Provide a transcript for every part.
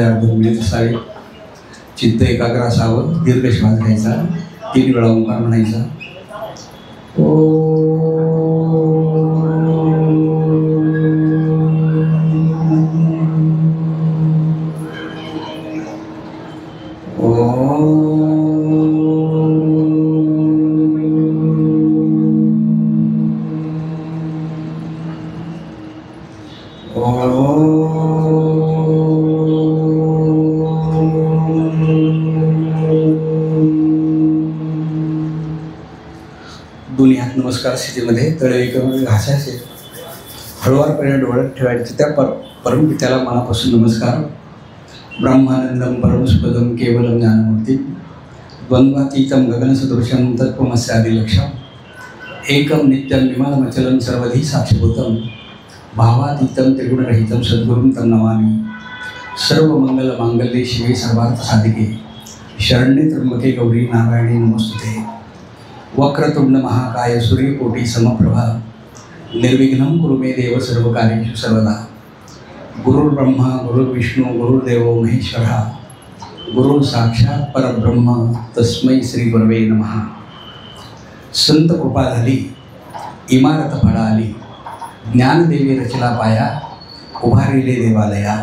अर्ध मिळत असावे. चित्त एकाग्र असावं. दीर्घ श्वास घ्यायचा. 3 वेळा ओंकार म्हणायचा. दोन्ही हात नमस्कार स्थितीमध्ये तळे एकमेकांवर घासायचे. हळुवारपणे डोळ्यात ठेवायचे. त्या परमपित्याला मनापासून नमस्कार. ब्रह्मानंदम परमसुखदम केवलम ज्ञानमूर्ती द्वंद्वातीतं गगनसदृशं तत्त्वमस्यादिलक्ष्यम् एकं नित्यं विमलमचलं सर्वधी साक्षिभूतं भावातीतं त्रिगुणरहितं सद्गुरुं तं नमामि. सर्वमंगलमांगल्ये शिवे सर्वार्थसाधिके शरण्ये त्र्यंबके गौरी नारायणी नमोस्तुते. वक्रतुंड महाकाय सूर्यकोटी समप्रभा निर्विघ्नं कुरु मे देव सर्वकार्येषु सर्वदा. गुरुर्ब्रह्मा गुरुर्विष्णू गुरुर्देवो महेश्वरः गुरु साक्षात परब्रह्म तस्मै श्री गुरवे नमः. संत कृपा झाली इमारत फळा आली. ज्ञानदेवी रचला पाया उभारिले देवालया.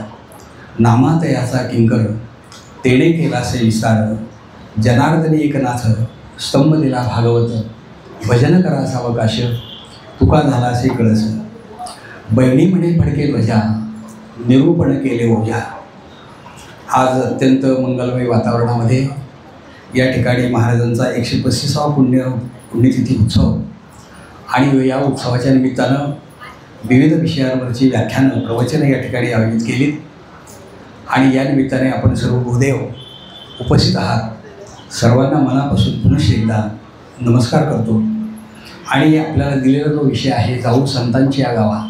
नामातयाचा किंकर तेणे केलासे विस्तार. जनार्दनी एकनाथ स्तंभ दिला भागवत. भजन करा सावकाश तुका झालासे कळस. बहिणी म्हणे फडके ध्वजा निरूपण केले ओझा. आज अत्यंत मंगलमय वातावरणामध्ये या ठिकाणी महाराजांचा 135वा पुण्यतिथी उत्सव आणि या उत्सवाच्या निमित्तानं विविध विषयांवरची व्याख्यानं प्रवचनं या ठिकाणी आयोजित केलीत. आणि या निमित्ताने आपण सर्व भूदेव उपस्थित आहात. सर्वांना मनापासून पुनश्च एकदा नमस्कार करतो. आणि आपल्याला दिलेला जो विषय आहे जाऊ संतांची या गावा.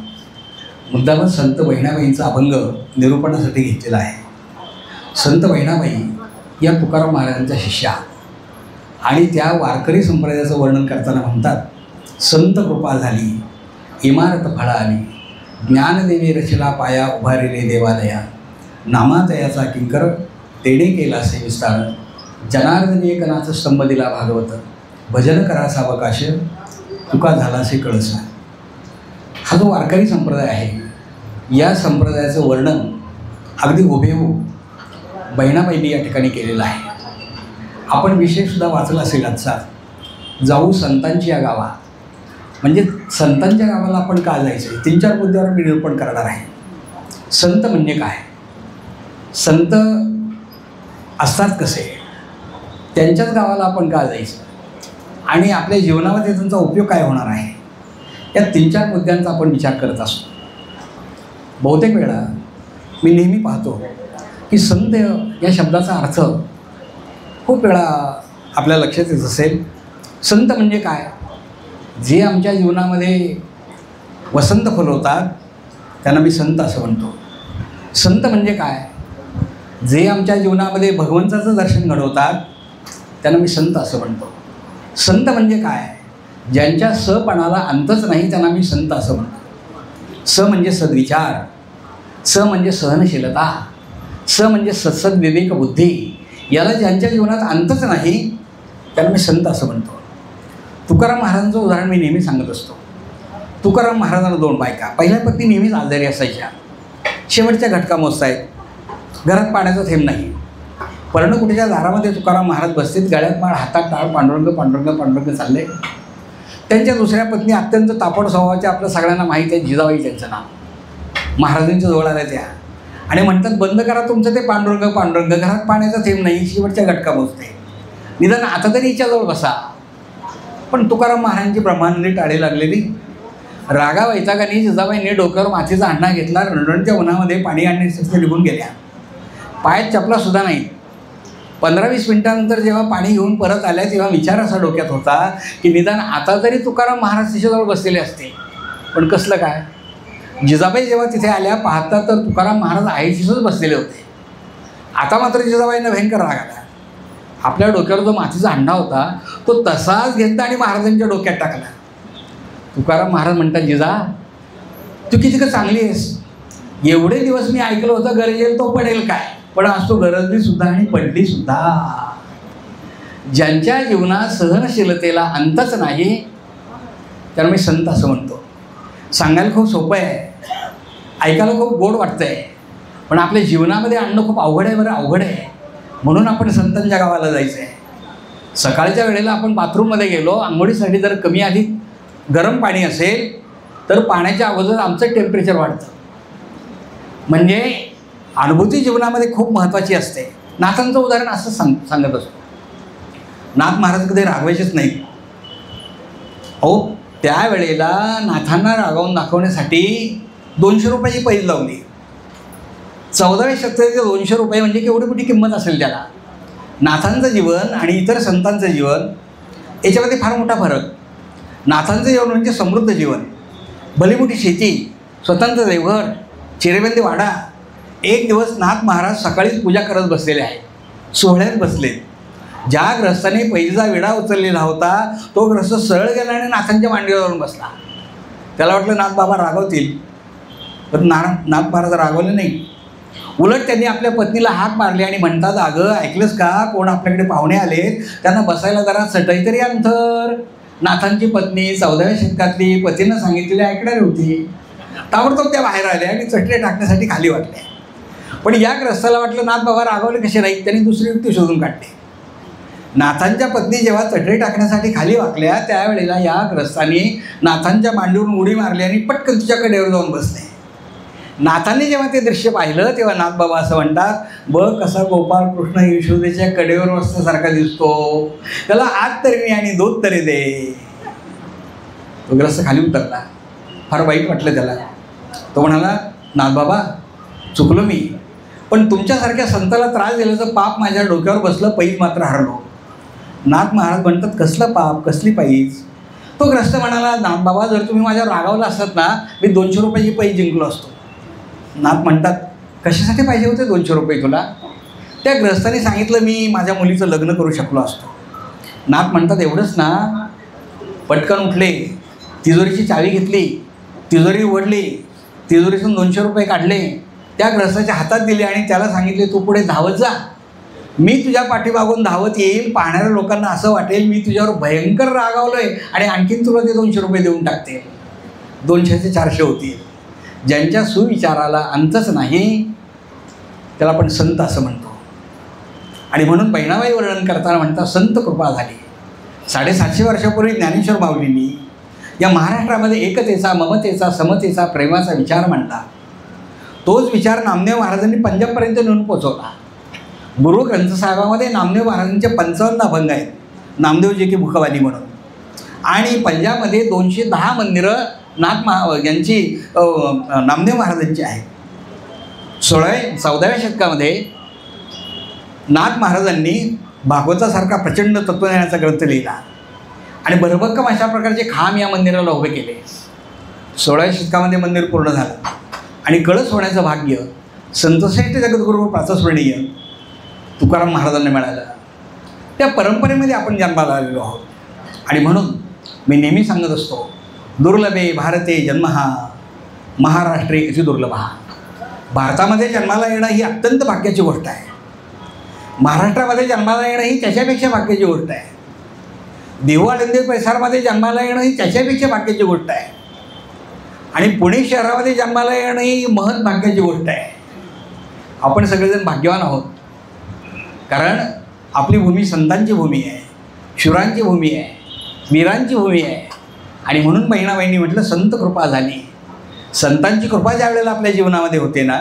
मुद्दामच संत बहिणाबाईंचा अभंग निरूपणासाठी घेतलेला आहे. संत बहिणाबाई या तुकाराम महाराजांच्या शिष्या आणि त्या वारकरी संप्रदायाचं वर्णन करताना म्हणतात संत कृपा झाली इमारत फळा आली. ज्ञानदेवी रचला पाया उभारिले देवालया. नामातयाचा किंकर तेणे केलासे विस्तार. जनार्दनी एकनाथ स्तंभ दिला भागवत. भजन करा सावकाश तुका झालासे कळस. हा जो वारकरी संप्रदाय आहे या संप्रदायाचं वर्णन अगदी हुबेहूब बहिणाबाईंनी या ठिकाणी केलेलं आहे. आपण विषयसुद्धा वाचला असेल आजचा जाऊ संतांची या गावा. म्हणजे संतांच्या गावाला आपण का जायचं 3-4 मुद्द्यावर मी निरूपण करणार आहे. संत म्हणजे काय, संत असतात कसे, त्यांच्याच गावाला आपण का जायचं आणि आपल्या जीवनामध्ये त्यांचा उपयोग काय होणार आहे, या 3-4 मुद्द्यांचा आपण विचार करत असतो. बहुतेक वेळा मी नेहमी पाहतो की संत या शब्दाचा अर्थ खूप वेळा आपल्या लक्षात येत असेल. संत म्हणजे काय, जे आमच्या जीवनामध्ये वसंत फुलवतात त्यांना मी संत असं म्हणतो. संत म्हणजे काय, जे आमच्या जीवनामध्ये भगवंताचं दर्शन घडवतात त्यांना मी संत असं म्हणतो. संत म्हणजे काय, ज्यांच्या सपणाला अंतच नाही त्यांना मी संत असं म्हणतो. स म्हणजे सद्विचार, स म्हणजे सहनशीलता, स म्हणजे सत्सद्विवेक बुद्धी. याला ज्यांच्या जीवनात अंतच नाही त्यांना मी संत असं म्हणतो. तुकाराम महाराजांचं उदाहरण मी नेहमी सांगत असतो. तुकाराम महाराजांना 2 बायका. पहिल्या पत्नी नेहमीच आजारी असायच्या, शेवटच्या घटका मोजतायत, घरात पाण्याचा थेंब नाही. पर्णकुटीच्या दारामध्ये तुकाराम महाराज बसतील, गळ्यात माळ, हातात टाळ, पांडुरंग पांडुरंग पांडुरंग चालले. त्यांच्या दुसऱ्या पत्नी अत्यंत तापड स्वभावाच्या, आपल्या सगळ्यांना माहीत आहे, जिजाबाई त्यांचं नाव. महाराजांच्या जवळ आल्या त्या आणि म्हणतात बंद करा तुमचं ते पांडुरंग पांडुरंग, घरात पाण्याचा थेंब नाही, शेवटच्या घटका मोजते, निदान आता तरी हिच्याजवळ बसा. पण तुकाराम महाराजांची ब्रह्मानंदी टाळे लागलेली. रागा वैतागाने जिजाबाईंनी डोक्यावर मातीचा अंडा घेतला, रणरणच्या उन्हामध्ये पाणी आणण्यासाठी निघून गेल्या. पायात चपलासुद्धा नाही. 15-20 मिनिटानंतर जेव्हा पाणी घेऊन परत आल्या तेव्हा विचार असा डोक्यात होता की निदान आता तरी तुकाराम महाराज तिच्याजवळ बसलेले असते. पण कसलं काय, जिजाबाई जेव्हा तिथे आल्या पाहतात तर तुकाराम महाराज आईशीच बसलेले होते. आता मात्र जिजाबाईंना भयंकर राग आला. आपल्या डोक्यावर जो मातीचा अंडा होता तो तसाच घेतला आणि महाराजांच्या डोक्यात टाकला. तुकाराम महाराज म्हणतात जिजा तू किती का चांगली आहेस, एवढे दिवस मी ऐकलं होतं गरजेल तो पडेल काय, पण आज तो गरजली सुद्धा आणि पडली सुद्धा. ज्यांच्या जीवनात सहनशीलतेला अंतच नाही त्याला मी संत असं म्हणतो. सांगायला खूप सोपं आहे, ऐकायला खूप गोड वाटतं आहे, पण आपल्या जीवनामध्ये आणणं खूप अवघड आहे. बरं अवघड आहे, म्हणून आपण संतांच्या गावाला जायचं आहे. सकाळच्या वेळेला आपण बाथरूममध्ये गेलो, आंघोळीसाठी जर कमी अधिक गरम पाणी असेल तर पाण्याच्या अगोदर आमचं टेम्परेचर वाढतं. म्हणजे अनुभूती जीवनामध्ये खूप महत्त्वाची असते. नाथांचं उदाहरण असं सांगत असतो. नाथ महाराज कधी रागवायचेच नाहीत. अहो त्यावेळेला नाथांना रागावून दाखवण्यासाठी 200 रुपयाची पैज लावली. 14व्या शतकाचे 200 रुपये म्हणजे केवढी मोठी किंमत असेल त्याला. नाथांचं जीवन आणि इतर संतांचं जीवन याच्यामध्ये फार मोठा फरक. नाथांचं जीवन म्हणजे समृद्ध जीवन, भली मोठी शेती, स्वतंत्र देवघर, चिरेबंदी वाडा. एक दिवस नाथ महाराज सकाळीच पूजा करत बसलेले आहेत, सोहळ्यात बसले. ज्या ग्रस्ताने पैजेचा विडा उचललेला होता तो ग्रस्त सरळ गेला आणि नाथांच्या मांडीवर जाऊन बसला. त्याला वाटलं नाथ बाबा रागवतील, पण नाथ महाराज रागवले नाही. उलट त्यांनी आपल्या पत्नीला हाक मारली आणि म्हणतात, अगं ऐकलंस का, कोण आपल्याकडे पाहुणे आले, त्यांना बसायला जरा चटई तरी अंतर. नाथांची पत्नी 14व्या शतकातली, पतीनं सांगितलेली ऐकणारी होती. ताबडतोब त्या बाहेर आल्या आणि चटई टाकण्यासाठी खाली वाटल्या. पण या ग्रस्ताला वाटलं नाथ बाबा रागवले कसे नाहीत, त्यांनी दुसरी युक्ती शोधून काढली. नाथांच्या पत्नी जेव्हा चटई टाकण्यासाठी खाली वाकल्या त्यावेळेला या ग्रस्ताने नाथांच्या मांडीवरून उडी मारली आणि पटकन तिच्या कडेवर जाऊन बसले. नाथांनी जेव्हा ते दृश्य पाहिलं तेव्हा नाथ बाबा असं म्हणतात, बघ कसा गोपाळ कृष्ण यशोदेच्या कडेवर बसल्यासारखा दिसतो, त्याला आत तरी मी आणि दूध तरी दे. तो ग्रस्त खाली उतरला. फार वाईट वाटलं त्याला. तो म्हणाला, नाथ बाबा चुकलो मी, पण तुमच्यासारख्या संताला त्रास दिल्याचं पाप माझ्या डोक्यावर बसलं, पैज मात्र हरलो. नाथ महाराज म्हणतात, कसलं पाप, कसली पैज. तो ग्रस्त म्हणाला, नाथ बाबा जर तुम्ही माझ्यावर रागावला असतात ना, मी 200 रुपयाची पैज जिंकलो असतो. नाथ म्हणतात, कशासाठी पाहिजे होते 200 रुपये तुला. त्या ग्रस्ताने सांगितलं, मी माझ्या मुलीचं लग्न करू शकलो असतो. नाथ म्हणतात, एवढंच ना. पटकन उठले, तिजोरीची चावी घेतली, तिजोरी उघडली, तिजोरीतून 200 रुपये काढले, त्या ग्रस्ताच्या हातात दिले आणि त्याला सांगितले, तू पुढे धावत जा, मी तुझ्या पाठीमागून धावत येईल. पाहणाऱ्या लोकांना असं वाटेल मी तुझ्यावर भयंकर रागावलोय आणि आणखीन तुला ते 200 रुपये देऊन टाकते. 200चे 400 होतील. ज्यांच्या सुविचाराला अंतच नाही त्याला आपण संत असं म्हणतो. आणि म्हणून बहिणाबाई वर्णन करताना म्हणतात, संत कृपा झाली. 750 वर्षापूर्वी ज्ञानेश्वर माऊलींनी या महाराष्ट्रामध्ये एकतेचा, ममतेचा, समतेचा, प्रेमाचा विचार मांडला. तोच विचार नामदेव महाराजांनी पंजाबपर्यंत नेऊन पोचवला. गुरु ग्रंथसाहेबामध्ये नामदेव महाराजांचे 55 अभंग आहेत, नामदेवजी की मुखवाणी म्हणून. आणि पंजाबमध्ये 210 मंदिरं यांची नामदेव महाराजांची आहेत. 14व्या शतकामध्ये नाथ महाराजांनी भागवतासारखा प्रचंड तत्वज्ञानाचा ग्रंथ लिहिला आणि भरभक्कम अशा प्रकारचे खांब या मंदिराला उभे केले. 16व्या शतकामध्ये मंदिर पूर्ण झालं आणि कळस होण्याचं भाग्य संतश्रेष्ठ जगद्गुरू प्रातस्मरणीय तुकाराम महाराजांना मिळालं. त्या परंपरेमध्ये आपण जन्माला आलेलो आहोत. आणि म्हणून मी नेहमी सांगत असतो, दुर्लभे भारते जन्म हा, महाराष्ट्रे अति दुर्लभ हा. भारतामध्ये जन्माला येणं ही अत्यंत भाग्याची गोष्ट आहे. महाराष्ट्रामध्ये जन्माला येणं ही त्याच्यापेक्षा भाग्याची गोष्ट आहे. देहू आळंदी परिसरामध्ये जन्माला येणं ही त्याच्यापेक्षा भाग्याची गोष्ट आहे. आणि पुणे शहरामध्ये जन्माला येणं ही महत् भाग्याची गोष्ट आहे. आपण सगळेजण भाग्यवान आहोत, कारण आपली भूमी संतांची भूमी आहे, शुरांची भूमी आहे, वीरांची भूमी आहे. आणि म्हणून बहिणाबाईंनी म्हटलं, संत कृपा झाली. संतांची कृपा ज्या वेळेला आपल्या जीवनामध्ये होते ना,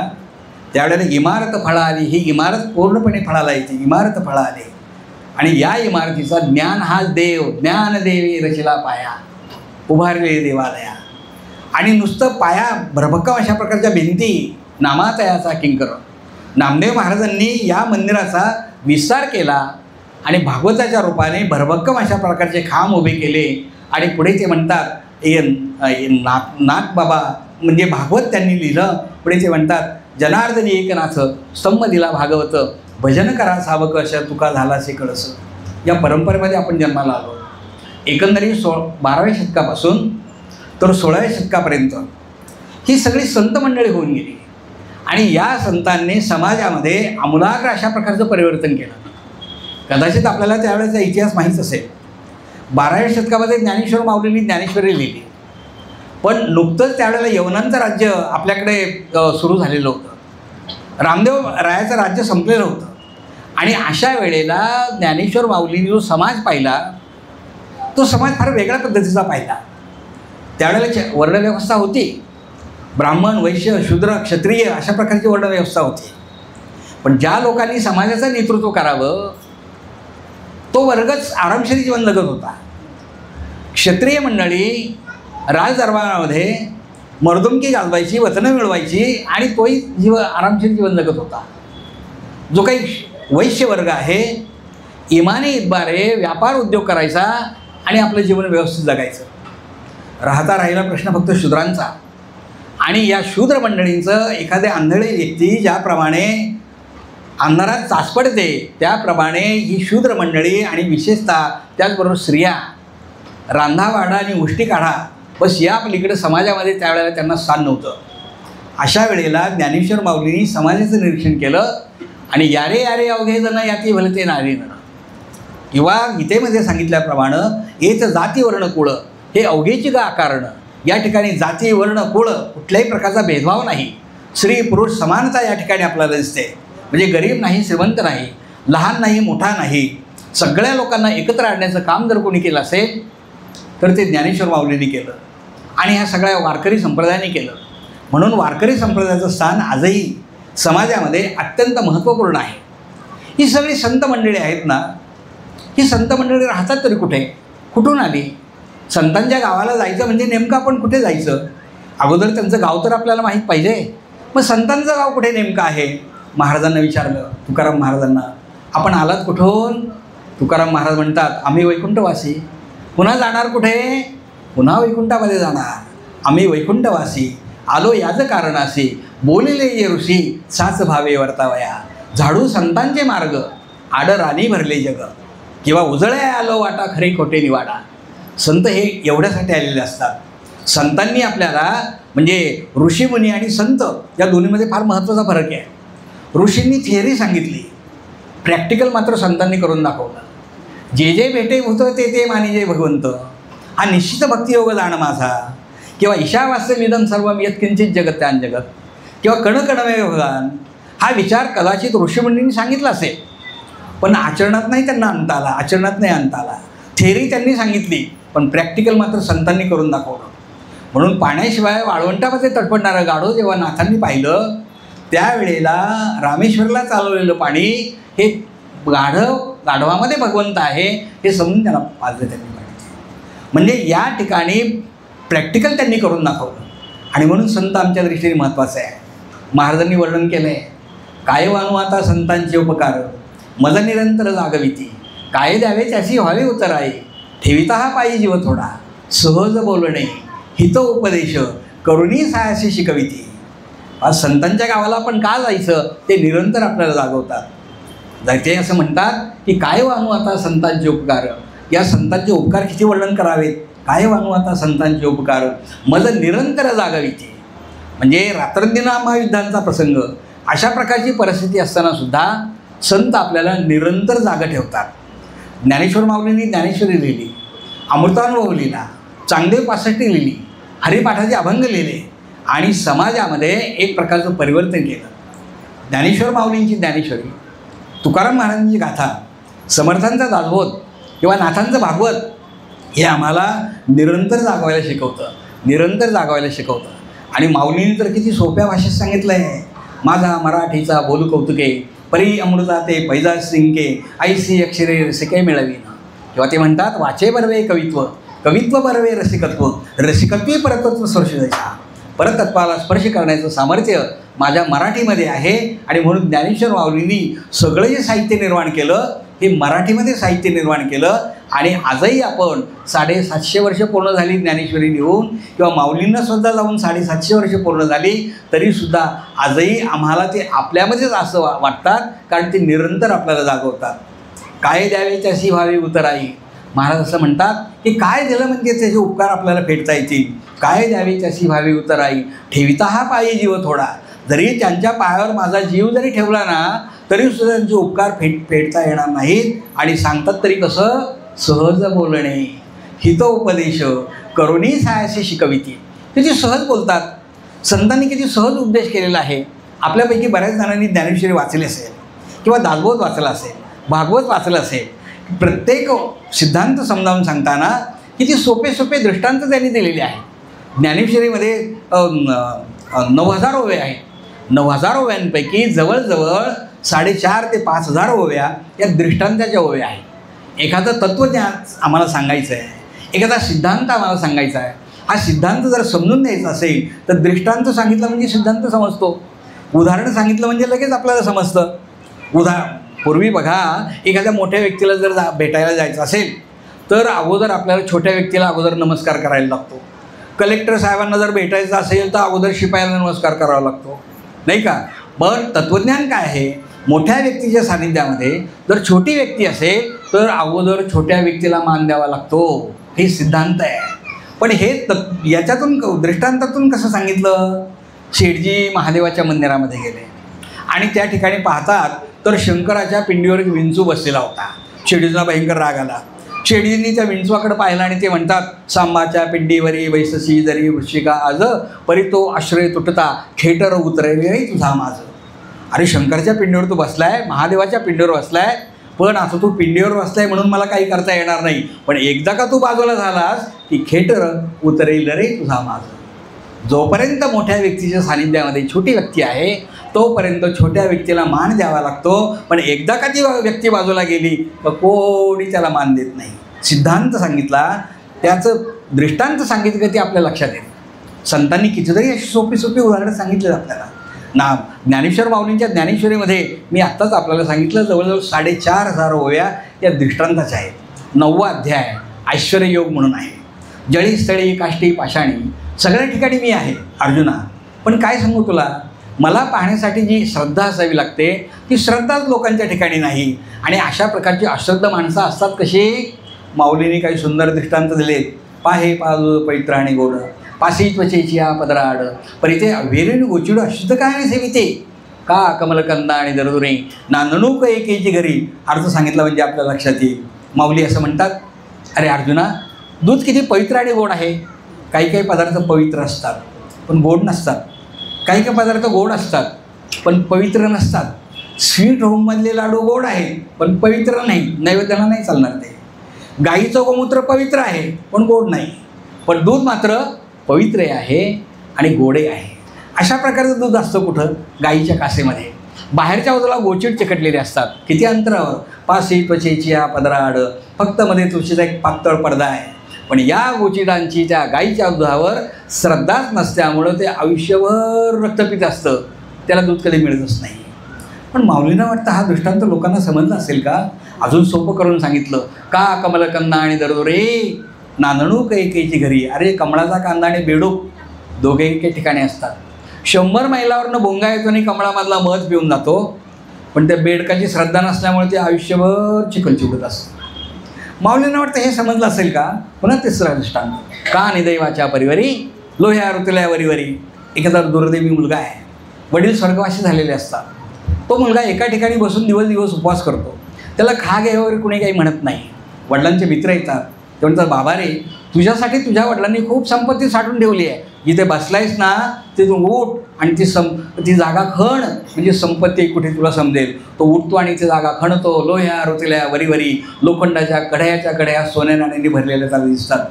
त्यावेळेला इमारत फळा आली. ही इमारत पूर्णपणे फळाला येते, इमारत फळा आली. आणि या इमारतीचा ज्ञान हा देव, ज्ञानदेवी रचिला पाया, उभारले देवालया. आणि नुसतं पाया भरभक्कम अशा प्रकारच्या भिंती, नामातयाचा किंकर. नामदेव महाराजांनी या मंदिराचा विस्तार केला आणि भागवताच्या रूपाने भरभक्कम अशा प्रकारचे खांब उभे केले. आणि पुढे ते म्हणतात, नाथ बाबा म्हणजे भागवत त्यांनी लिहिलं. पुढे ते म्हणतात, जनार्दनी एकनाथ स्तंभ दिला भागवत, भजन करा सावक अशा तुका झालासे कळस. या परंपरेमध्ये आपण जन्माला आलो. एकंदरीत 12व्या शतकापासून तर 16व्या शतकापर्यंत ही सगळी संत मंडळी होऊन गेली. आणि या संतांनी समाजामध्ये आमूलाग्र अशा प्रकारचं परिवर्तन केलं. कदाचित आपल्याला त्यावेळेचा इतिहास माहीत असेल. 12व्या शतकामध्ये ज्ञानेश्वर माऊलींनी ज्ञानेश्वरी लिहिली, पण नुकतंच त्यावेळेला यवनांचं राज्य आपल्याकडे सुरू झालेलं होतं. रामदेव रायाचं राज्य संपलेलं होतं. आणि अशा वेळेला ज्ञानेश्वर माऊलींनी जो समाज पाहिला, तो समाज फार वेगळ्या पद्धतीचा पाहिला. त्यावेळेला वर्णव्यवस्था होती. ब्राह्मण, वैश्य, शूद्र, क्षत्रिय अशा प्रकारची वर्णव्यवस्था होती. पण ज्या लोकांनी समाजाचं नेतृत्व करावं, तो वर्गच आरामशीर जीवन जगत होता. क्षत्रिय मंडळी राजदरबारामध्ये मर्दुमकी गाजवायची, वतनं मिळवायची आणि तोही आरामशीर जीवन जगत होता. जो काही वैश्य वर्ग आहे, इमानी इतबारे व्यापार उद्योग करायचा आणि आपलं जीवन व्यवस्थित जगायचं. राहिला प्रश्न फक्त शूद्रांचा. आणि या शूद्र मंडळींचं एखादे आंधळे व्यक्ती ज्याप्रमाणे अंधारात चाच पडते, त्याप्रमाणे ही शूद्र मंडळी आणि विशेषतः त्याचबरोबर स्त्रिया रांधावाडा आणि उष्टी काढा, बस या पलीकडे समाजामध्ये त्यावेळेला त्यांना स्थान नव्हतं. अशा वेळेला ज्ञानेश्वर माऊलींनी समाजाचं निरीक्षण केलं आणि यारे यारे अवघे जण याती भलते नारी नर, किंवा गीतेमध्ये सांगितल्याप्रमाणे येत जाती वर्ण कुळ हे अवघेची गा कारण. या ठिकाणी जाती वर्ण कुळ कुठल्याही प्रकारचा भेदभाव नाही, स्त्री पुरुष समानता या ठिकाणी आपल्याला दिसते. म्हणजे गरीब नाही, श्रीमंत नाही, लहान नाही, मोठा नाही, सगळ्या लोकांना एकत्र आणण्याचं काम जर कोणी केलं असेल तर ते ज्ञानेश्वर माऊलींनी केलं. आणि ह्या सगळ्या वारकरी संप्रदायाने केलं. म्हणून वारकरी संप्रदायाचं स्थान आजही समाजामध्ये अत्यंत महत्त्वपूर्ण आहे. ही सगळी संत मंडळी आहेत ना, ही संत मंडळी राहतात तरी कुठे, कुठून आली? संतांच्या गावाला जायचं म्हणजे नेमकं आपण कुठे जायचं? अगोदर त्यांचं गाव तर आपल्याला माहीत पाहिजे. मग संतांचं गाव कुठे नेमकं आहे? महाराजांना विचारलं, तुकाराम महाराजांना, आपण आलात कुठून? तुकाराम महाराज म्हणतात, आम्ही वैकुंठवासी. पुन्हा जाणार कुठे? पुन्हा वैकुंठामध्ये जाणार. आम्ही वैकुंठवासी आलो याचं कारण असे, बोलिले ये ऋषी साच भावे वर्तावया. झाडू संतांचे मार्ग आड राणी भरले जग, किंवा उजळ्या आलो वाटा खरे खोटे निवाडा. संत हे एवढ्यासाठी आलेले असतात. संतांनी आपल्याला, म्हणजे ऋषीमुनी आणि संत या दोन्हीमध्ये फार महत्त्वाचा फरक आहे. ऋषींनी थिअरी सांगितली, प्रॅक्टिकल मात्र संतांनी करून दाखवलं. जे जे भेटे होतं ते ते मानिजे भगवंत, हा निश्चित भक्तियोग जाण माझा, किंवा ईशावास्यमिदं सर्वं यत्किंचित जगत्यान जगत, किंवा कणकणवे भगवान, हा विचार कदाचित ऋषीमुनींनी सांगितला असेल, पण आचरणात नाही त्यांना आणता आला, आचरणात नाही आणता आला. थेअरी त्यांनी सांगितली, पण प्रॅक्टिकल मात्र संतांनी करून दाखवलं. म्हणून पाण्याशिवाय वाळवंटामध्ये तडफडणारं गाढव जेव्हा नाथांनी पाहिलं, त्यावेळेला रामेश्वरला चालवलेलं पाणी हे गाढवामध्ये भगवंत आहे हे समजून त्यांना पाजलं त्यांनी पाहिजे. म्हणजे या ठिकाणी प्रॅक्टिकल त्यांनी करून दाखवलं. आणि म्हणून संत आमच्या दृष्टीने महत्त्वाचं आहे. महाराजांनी वर्णन केलं आहे, काय वानू आता संतांचे उपकार, मज निरंतर जागविती, काय द्यावे त्याची व्हावे उतराई, ठेविता हा पायी जीव थोडा, सहज बोलणे हित उपदेश करुणी सायाशी शिकविती. आज संतांच्या गावाला आपण का जायचं ते निरंतर आपल्याला जागवतात. ते असं म्हणतात की काय वानू आता संतांचे उपकार, या संतांचे उपकार किती वर्णन करावेत. काय वानू आता संतांचे उपकार, मज निरंतर जागविती. म्हणजे रात्रंदिना महायुद्धांचा प्रसंग, अशा प्रकारची परिस्थिती असताना सुद्धा संत आपल्याला निरंतर जागा ठेवतात. ज्ञानेश्वर माऊलींनी ज्ञानेश्वरी लिहिली, अमृतानुभव लिहिला, चांगदेव 65 लिहिली, हरिपाठाचे अभंग लिहिले आणि समाजामध्ये एक प्रकारचं परिवर्तन केलं. ज्ञानेश्वर माऊलींची ज्ञानेश्वरी, तुकाराम महाराजांची गाथा, समर्थांचा दासबोध किंवा नाथांचं भागवत हे आम्हाला निरंतर जागवायला शिकवतं, निरंतर जागवायला शिकवतं. आणि माऊलींनी तर किती सोप्या भाषेत सांगितलं आहे, माझा मराठीचा बोलू कौतुके, परी अमृता ते पैजा सिंके, ऐसी अक्षरे रसिके मिळवीन. किंवा ते म्हणतात, वाचे बरवे कवित्व, कवित्व बरवे रसिकत्व, रसिकत्वी परतत्व स्पर्श द्यायचा. परतत्वाला स्पर्श करण्याचं सामर्थ्य माझ्या मराठीमध्ये आहे. आणि म्हणून ज्ञानेश्वर माऊलींनी सगळं जे साहित्य निर्माण केलं हे मराठीमध्ये साहित्य निर्माण केलं. आणि आजही आपण 750 वर्ष पूर्ण झाली ज्ञानेश्वरी लिहून, किंवा माऊलींनासुद्धा जाऊन 750 वर्ष पूर्ण झाली, तरीसुद्धा आजही आम्हाला ते आपल्यामध्येच असं वाटतात, कारण ते निरंतर आपल्याला जागवतात. काय द्यावे त्याशी व्हावी उतराई. महाराज असं म्हणतात की काय दिलं म्हणजे त्याचे उपकार आपल्याला फेडता येतील. काय द्यावे त्याशी व्हावी उतराई, ठेविता हा पायी जीव थोडा, जरी त्यांच्या पायावर माझा जीव जरी ठेवला ना तरीसुद्धा त्यांचे उपकार फेडता येणार नाहीत. आणि सांगतात तरी कसं, सहज बोलणे हितोपदेश करुणी सायासी शिकविती. किती सहज बोलतात. संतांनी किती सहज उपदेश केलेला आहे. आपल्यापैकी बऱ्याच जणांनी ज्ञानेश्वरी वाचली असेल किंवा दासबोध वाचला असेल, भागवत वाचलं असेल. प्रत्येक सिद्धांत समजावून सांगताना किती सोपे सोपे दृष्टांत त्यांनी दिलेले आहे. ज्ञानेश्वरीमध्ये 9,000 ओव्या आहेत. 9,000 ओव्यांपैकी जवळजवळ 4,500 ते 5,000 ओव्या या दृष्टांताच्या ओव्या आहेत. एखादं तत्त्वज्ञान आम्हाला सांगायचं आहे, एखादा सिद्धांत आम्हाला सांगायचा आहे. हा सिद्धांत जर समजून द्यायचा असेल तर दृष्टांत सांगितलं म्हणजे सिद्धांत समजतो. उदाहरण सांगितलं म्हणजे लगेच आपल्याला समजतं. पूर्वी बघा, एखाद्या मोठ्या व्यक्तीला जर भेटायला जायचं असेल तर अगोदर आपल्याला छोट्या व्यक्तीला अगोदर नमस्कार करायला लागतो. कलेक्टर साहेबांना जर भेटायचं असेल तर अगोदर शिपायाला नमस्कार करावा लागतो, नाही का. पण तत्त्वज्ञान काय आहे, मोठ्या व्यक्तीच्या सानिध्यामध्ये जर छोटी व्यक्ती असेल तर अगोदर छोट्या व्यक्तीला मान द्यावा लागतो. हे सिद्धांत आहे. पण हे याच्यातून दृष्टांतातून कसं सांगितलं. शेठजी महादेवाच्या मंदिरामध्ये गेले आणि त्या ठिकाणी पाहतात तर शंकराच्या पिंडीवर एक विंचू बसलेला होता. शेठजींना भयंकर राग आला. शेठजींनी त्या विंचवाकडे पाहिलं आणि ते म्हणतात, सांबाच्या पिंडीवरी वैससी जरी वृश्चिका आज परी तो आश्रय तुटता खेटर उतरले तुझा माझं. अरे शंकरच्या पिंडीवर तू बसलाय, महादेवाच्या पिंडीवर बसलाय, पण आता तू पिंडीवर बसलाय म्हणून मला काही करता येणार नाही. पण एकदा का तू बाजूला झालास की खेटर उतरेल रे तुझा माझं. जोपर्यंत मोठ्या व्यक्तीच्या सानिध्यामध्ये छोटी व्यक्ती आहे तोपर्यंत छोट्या व्यक्तीला मान द्यावा लागतो. पण एकदा का ती व्यक्ती बाजूला गेली तर कोणी त्याला मान देत नाही. सिद्धांत सांगितला, त्याचं दृष्टांत सांगितलं की ते आपल्या लक्षात येतं. संतांनी कितीतरी अशी सोपी सोपी उदाहरणं सांगितलं आपल्याला. ज्ञानेश्वर माऊलींच्या ज्ञानेश्वरीमध्ये मी आत्ताच आपल्याला सांगितलं जवळजवळ 4,500 ओव्या या दृष्टांताच्या आहेत. 9वा अध्याय ऐश्वर्ययोग म्हणून आहे. जळी स्थळी काष्टी पाषाणी सगळ्या ठिकाणी मी आहे अर्जुना. पण काय सांगू तुला, मला पाहण्यासाठी जी श्रद्धा असावी लागते ती श्रद्धाच लोकांच्या ठिकाणी नाही. आणि अशा प्रकारची अश्रद्ध माणसं असतात कशी. माऊलीने काही सुंदर दृष्टांत दिलेत. पाहे पाजू पवित्र आणि गोड पासी त्वचेची या पदराड परिते अभेरीण गोचिड अशुद्ध काय सेविते का कमलकंदा आणि दरदुरे ना नणूक एकेची घरी. अर्थ सांगितला म्हणजे आपल्या लक्षात येईल. माऊली असं म्हणतात, अरे अर्जुना, दूध किती पवित्र आणि गोड आहे. काही काही पदार्थ पवित्र असतात पण गोड नसतात. काही काही पदार्थ गोड असतात पण पवित्र नसतात. स्वीट होममधले लाडू गोड आहे पण पवित्र नाही, नैवेद्याला नाही चालणार ते. गाईचं गोमूत्र पवित्र आहे पण गोड नाही. पण दूध मात्र पवित्र आहे आणि गोडे आहे. अशा प्रकारचं दूध असतं कुठं, गाईच्या कासेमध्ये. बाहेरच्या बाजूला गोचिड चिकटलेले असतात. किती अंतरावर, पासी त्वचेची या पदराड, फक्त मध्ये तुळशीचा एक पातळ पडदा आहे. पण या गोचिडांची त्या गाईच्या दुधावर श्रद्धाच नसल्यामुळं ते आयुष्यभर रक्तपीत असतं, त्याला दूध कधी मिळतच नाही. पण माऊलींना वाटतं हा दृष्टांत लोकांना समजला असेल का. अजून सोपं करून सांगितलं, का कमलकंदा आणि दरदोरे नानणूक एकेची घरी. अरे कमळाचा कांदा आणि बेडूक दोघे एके ठिकाणी असतात. 100 मैलावरनं भोंगा येतो आणि कमळामधला मध पिऊन जातो. पण त्या बेडकाची श्रद्धा नसल्यामुळे ते आयुष्यभर चिखल चिवडत असतं. माऊलींना वाटतं हे समजलं असेल का. पुन्हा तिसरा दृष्टांत, का निदैवाच्या परिवारी लोह्या ऋतुल्या वरीवरी. एखादा दुर्दैवी मुलगा आहे, वडील स्वर्गवासी झालेले असतात. तो मुलगा एका ठिकाणी बसून दिवस दिवस उपवास करतो. त्याला खा घे वगैरे कुणी काही म्हणत नाही. वडिलांचे मित्र येतात, ते म्हणतात, बाबा रे, तुझ्यासाठी तुझ्या वडिलांनी खूप संपत्ती साठवून ठेवली आहे. जिथे बसलायस ना तिथून उठ आणि ती जागा खण, म्हणजे संपत्ती कुठे तुला समजेल. तो उठतो आणि ती जागा खणतो. लोह्या ऋतुल्या वरीवरी लोखंडाच्या कढयाच्या कढया सोन्या नाण्यांनी भरलेल्या त्याला दिसतात.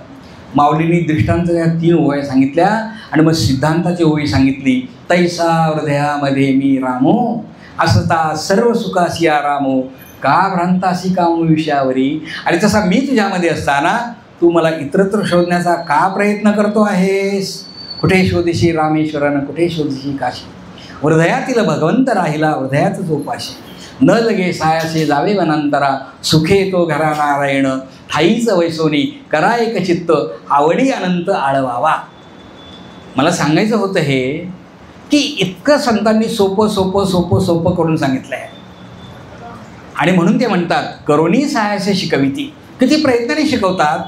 माऊलींनी दृष्टांताच्या 3 ओव्या सांगितल्या आणि मग सिद्धांताची ओवी सांगितली. तैसा हृदयामध्ये मी रामो असता सर्व सुखासिया रामो का भ्रांतासी कामू विषयावरी. आणि तसा मी तुझ्यामध्ये असताना तू मला इतरत्र शोधण्याचा का प्रयत्न करतो आहेस. कुठे शोधीशी रामेश्वरानं, कुठे शोधीशी काशी. हृदयातील भगवंत राहिला हृदयातच उपाशी. न लगे सायासे जावे वनांतरा सुखे तो घरा नारायण ठाईच वैसोनी करा एक चित्त आवडी अनंत आळवावा. मला सांगायचं होतं हे की इतकं संतांनी सोपं सोपं सोपं सोपं करून सांगितलं आहे. आणि म्हणून ते म्हणतात करोनी सायासे शिकविती. किती प्रयत्नाने शिकवतात.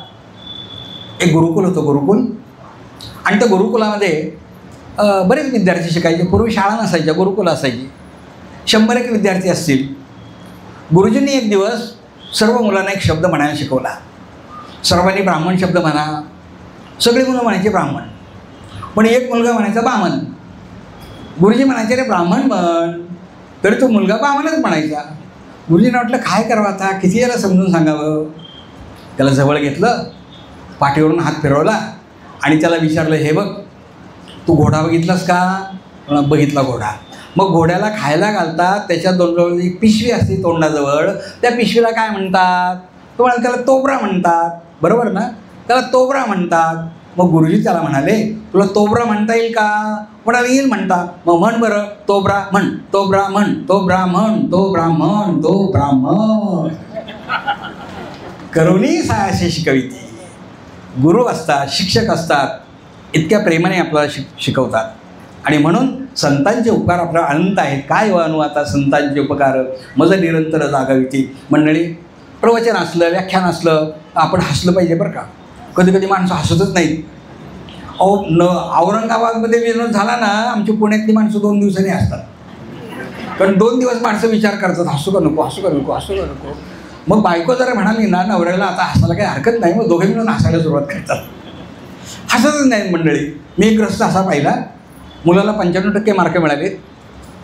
एक गुरुकुल होतं, गुरुकुल. आणि त्या गुरुकुलामध्ये बरेच विद्यार्थी शिकायचे. पूर्वी शाळा नसायच्या, गुरुकुल असायची. 100 विद्यार्थी असतील. गुरुजींनी एक दिवस सर्व मुलांना एक शब्द म्हणायला शिकवला. सर्वांनी ब्राह्मण शब्द म्हणा. सगळी मुलं म्हणायची ब्राह्मण, पण एक मुलगा म्हणायचा बामन. गुरुजी म्हणायचे रे ब्राह्मण म्हण, तरी तो मुलगा बामनच म्हणायचा. गुरुजींना वाटलं काय करावं आता, किती याला समजून सांगावं. त्याला जवळ घेतलं, पाठीवरून हात फिरवला आणि त्याला विचारलं, हे बघ तू घोडा बघितलास का? बघितला घोडा. मग घोड्याला खायला घालतात, त्याच्या दोन एक पिशवी असते तोंडाजवळ, त्या पिशवीला काय म्हणतात? तो म्हणाला त्याला तोबरा म्हणतात. बरोबर ना? त्याला तोबरा म्हणतात. मग गुरुजी त्याला म्हणाले, तुला तोबरा म्हणता येईल का? म्हणाला येईल म्हणता. मग म्हण बरं, तोबरा म्हण, तोबरा म्हण, तोबरा म्हण, तो ब्राह्मण, तो ब्राह्मण. करुणी सायाशी शिकविते. गुरु असतात, शिक्षक असतात, इतक्या प्रेमाने आपल्याला शिकवतात. आणि म्हणून संतांचे उपकार आपल्याला अनंत आहेत. काय अनु आता संतांचे उपकार मज निरंतर जागविते. मंडळी, प्रवचन असलं, व्याख्यान असलं, आपण हसलं पाहिजे बरं का. कधी कधी माणसं हसतच नाहीत. औरंगाबादमध्ये विनोद झाला ना, आमची पुण्यातली माणसं 2 दिवसांनी असतात. कारण 2 दिवस माणसं विचार करतात, हसू का नको, हसू का नको, हसू का नको. मग बायको जरा म्हणाली ना नवऱ्याला आता हसायला काही हरकत नाही, मग दोघे मिळून हसायला सुरुवात करतात. हसतच नाही मंडळी. मी एक ग्रस्त असा पाहिला, मुलाला 95% मार्क मिळाले,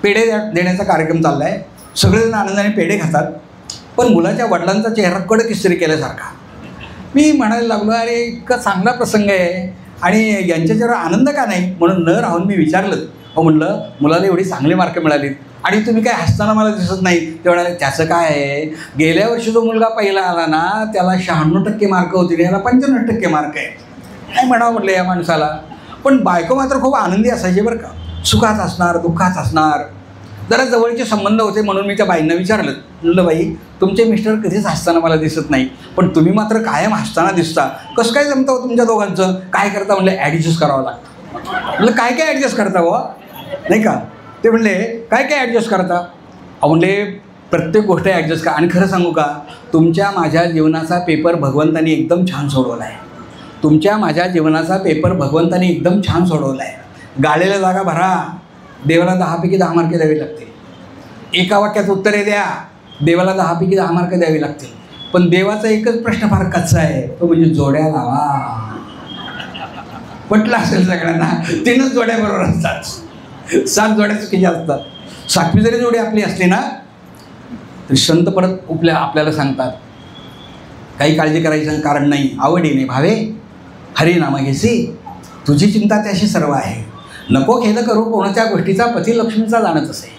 पेढे देण्याचा कार्यक्रम चालला आहे, सगळेजण आनंदाने पेढे खातात, पण मुलाच्या वडिलांचा चेहरा कडक इस्त्री केल्यासारखा. मी म्हणायला लागलो, अरे इतका चांगला प्रसंग आहे आणि यांच्या चेहरा आनंद का नाही? म्हणून न राहून मी विचारलं. म्हणलं मुलाला एवढी चांगले मार्क मिळालीत आणि तुम्ही काय हसताना मला दिसत नाही. ते म्हणाले त्याचं काय आहे, गेल्या वर्षी जो मुलगा पहिला आला ना त्याला 96% मार्क होती, याला 95% मार्क आहे. काय म्हणावं म्हटलं या माणसाला. पण बायको मात्र खूप आनंदी असायची बरं का. सुखात असणार, दुःखात असणार, जरा जवळचे संबंध होते. म्हणून मी त्या बाईंना विचारलं, म्हणलं बाई तुमचे मिस्टर कधीच हसताना मला दिसत नाही, पण तुम्ही मात्र कायम हसताना दिसता, कसं काय जमतं हो तुमच्या दोघांचं? काय करता? म्हणलं ॲडजस्ट करावं लागतं. म्हणलं काय काय ॲडजस्ट करता हो, नाही का? ते म्हणले काय काय ॲडजस्ट करता? म्हणले प्रत्येक गोष्ट ॲडजस्ट करा. आणि खरं सांगू का, तुमच्या माझ्या जीवनाचा पेपर भगवंतानी एकदम छान सोडवला आहे. तुमच्या माझ्या जीवनाचा पेपर भगवंतानी एकदम छान सोडवला आहे. गाळलेल्या जागा भरा, देवाला 10 पैकी 10 मार्क द्यावी लागतील. एका वाक्यात उत्तरे द्या, देवाला 10 पैकी 10 मार्क द्यावी लागतील. पण देवाचा एकच प्रश्न फार कच्चा आहे, तो म्हणजे जोड्या लावा. पटलं असेल सगळ्यांना, 3च जोड्या बरोबर असतात, 7 जोड्या चुकीच्या असतात. 7वी जरी जोडी आपली असली ना तरी संत परत आपल्याला सांगतात, काही काळजी करायचं कारण नाही. आवडीने भावे हरिनाम घेसी, तुझी चिंता त्याशी सर्व आहे. नको खेद करू कोणाच्या गोष्टीचा, पती लक्ष्मीचा जाणत असे.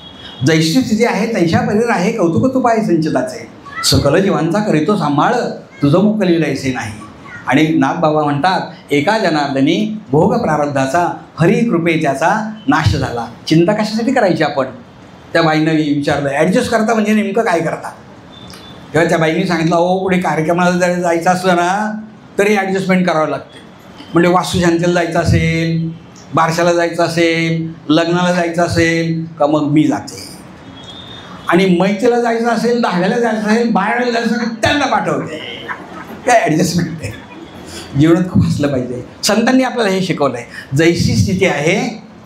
जैशी स्थिती आहे तैशा परीर आहे, कौतुक तुपा आहे संचिताचे. सकल जीवांचा करीतो सांभाळ, तुझं मुख लिहिलायचे नाही. आणि नागबाबा म्हणतात, एका जनार्दनी भोग प्रारब्धाचा हरी कृपे त्याचा नाश झाला. चिंता कशासाठी करायची आपण? त्या बाईनं विचारलं, ॲडजस्ट करता म्हणजे नेमकं काय करता? तेव्हा त्या बाईंनी सांगितलं, अहो कुठे कार्यक्रमाला जर जायचं असलं ना तरी ॲडजस्टमेंट करावं लागते. म्हणजे वास्तुशांतीला जायचं असेल, बारशाला जायचं असेल, लग्नाला जायचं असेल का मग मी जाते. आणि मैत्रीला जायचं असेल, दहाव्याला जायचं असेल, बाहेरला जायचं असेल त्यांना पाठवते. काय ॲडजस्टमेंट आहे. जीवनात खूप हसलं पाहिजे. संतांनी आपल्याला हे शिकवलं आहे, जैशी स्थिती आहे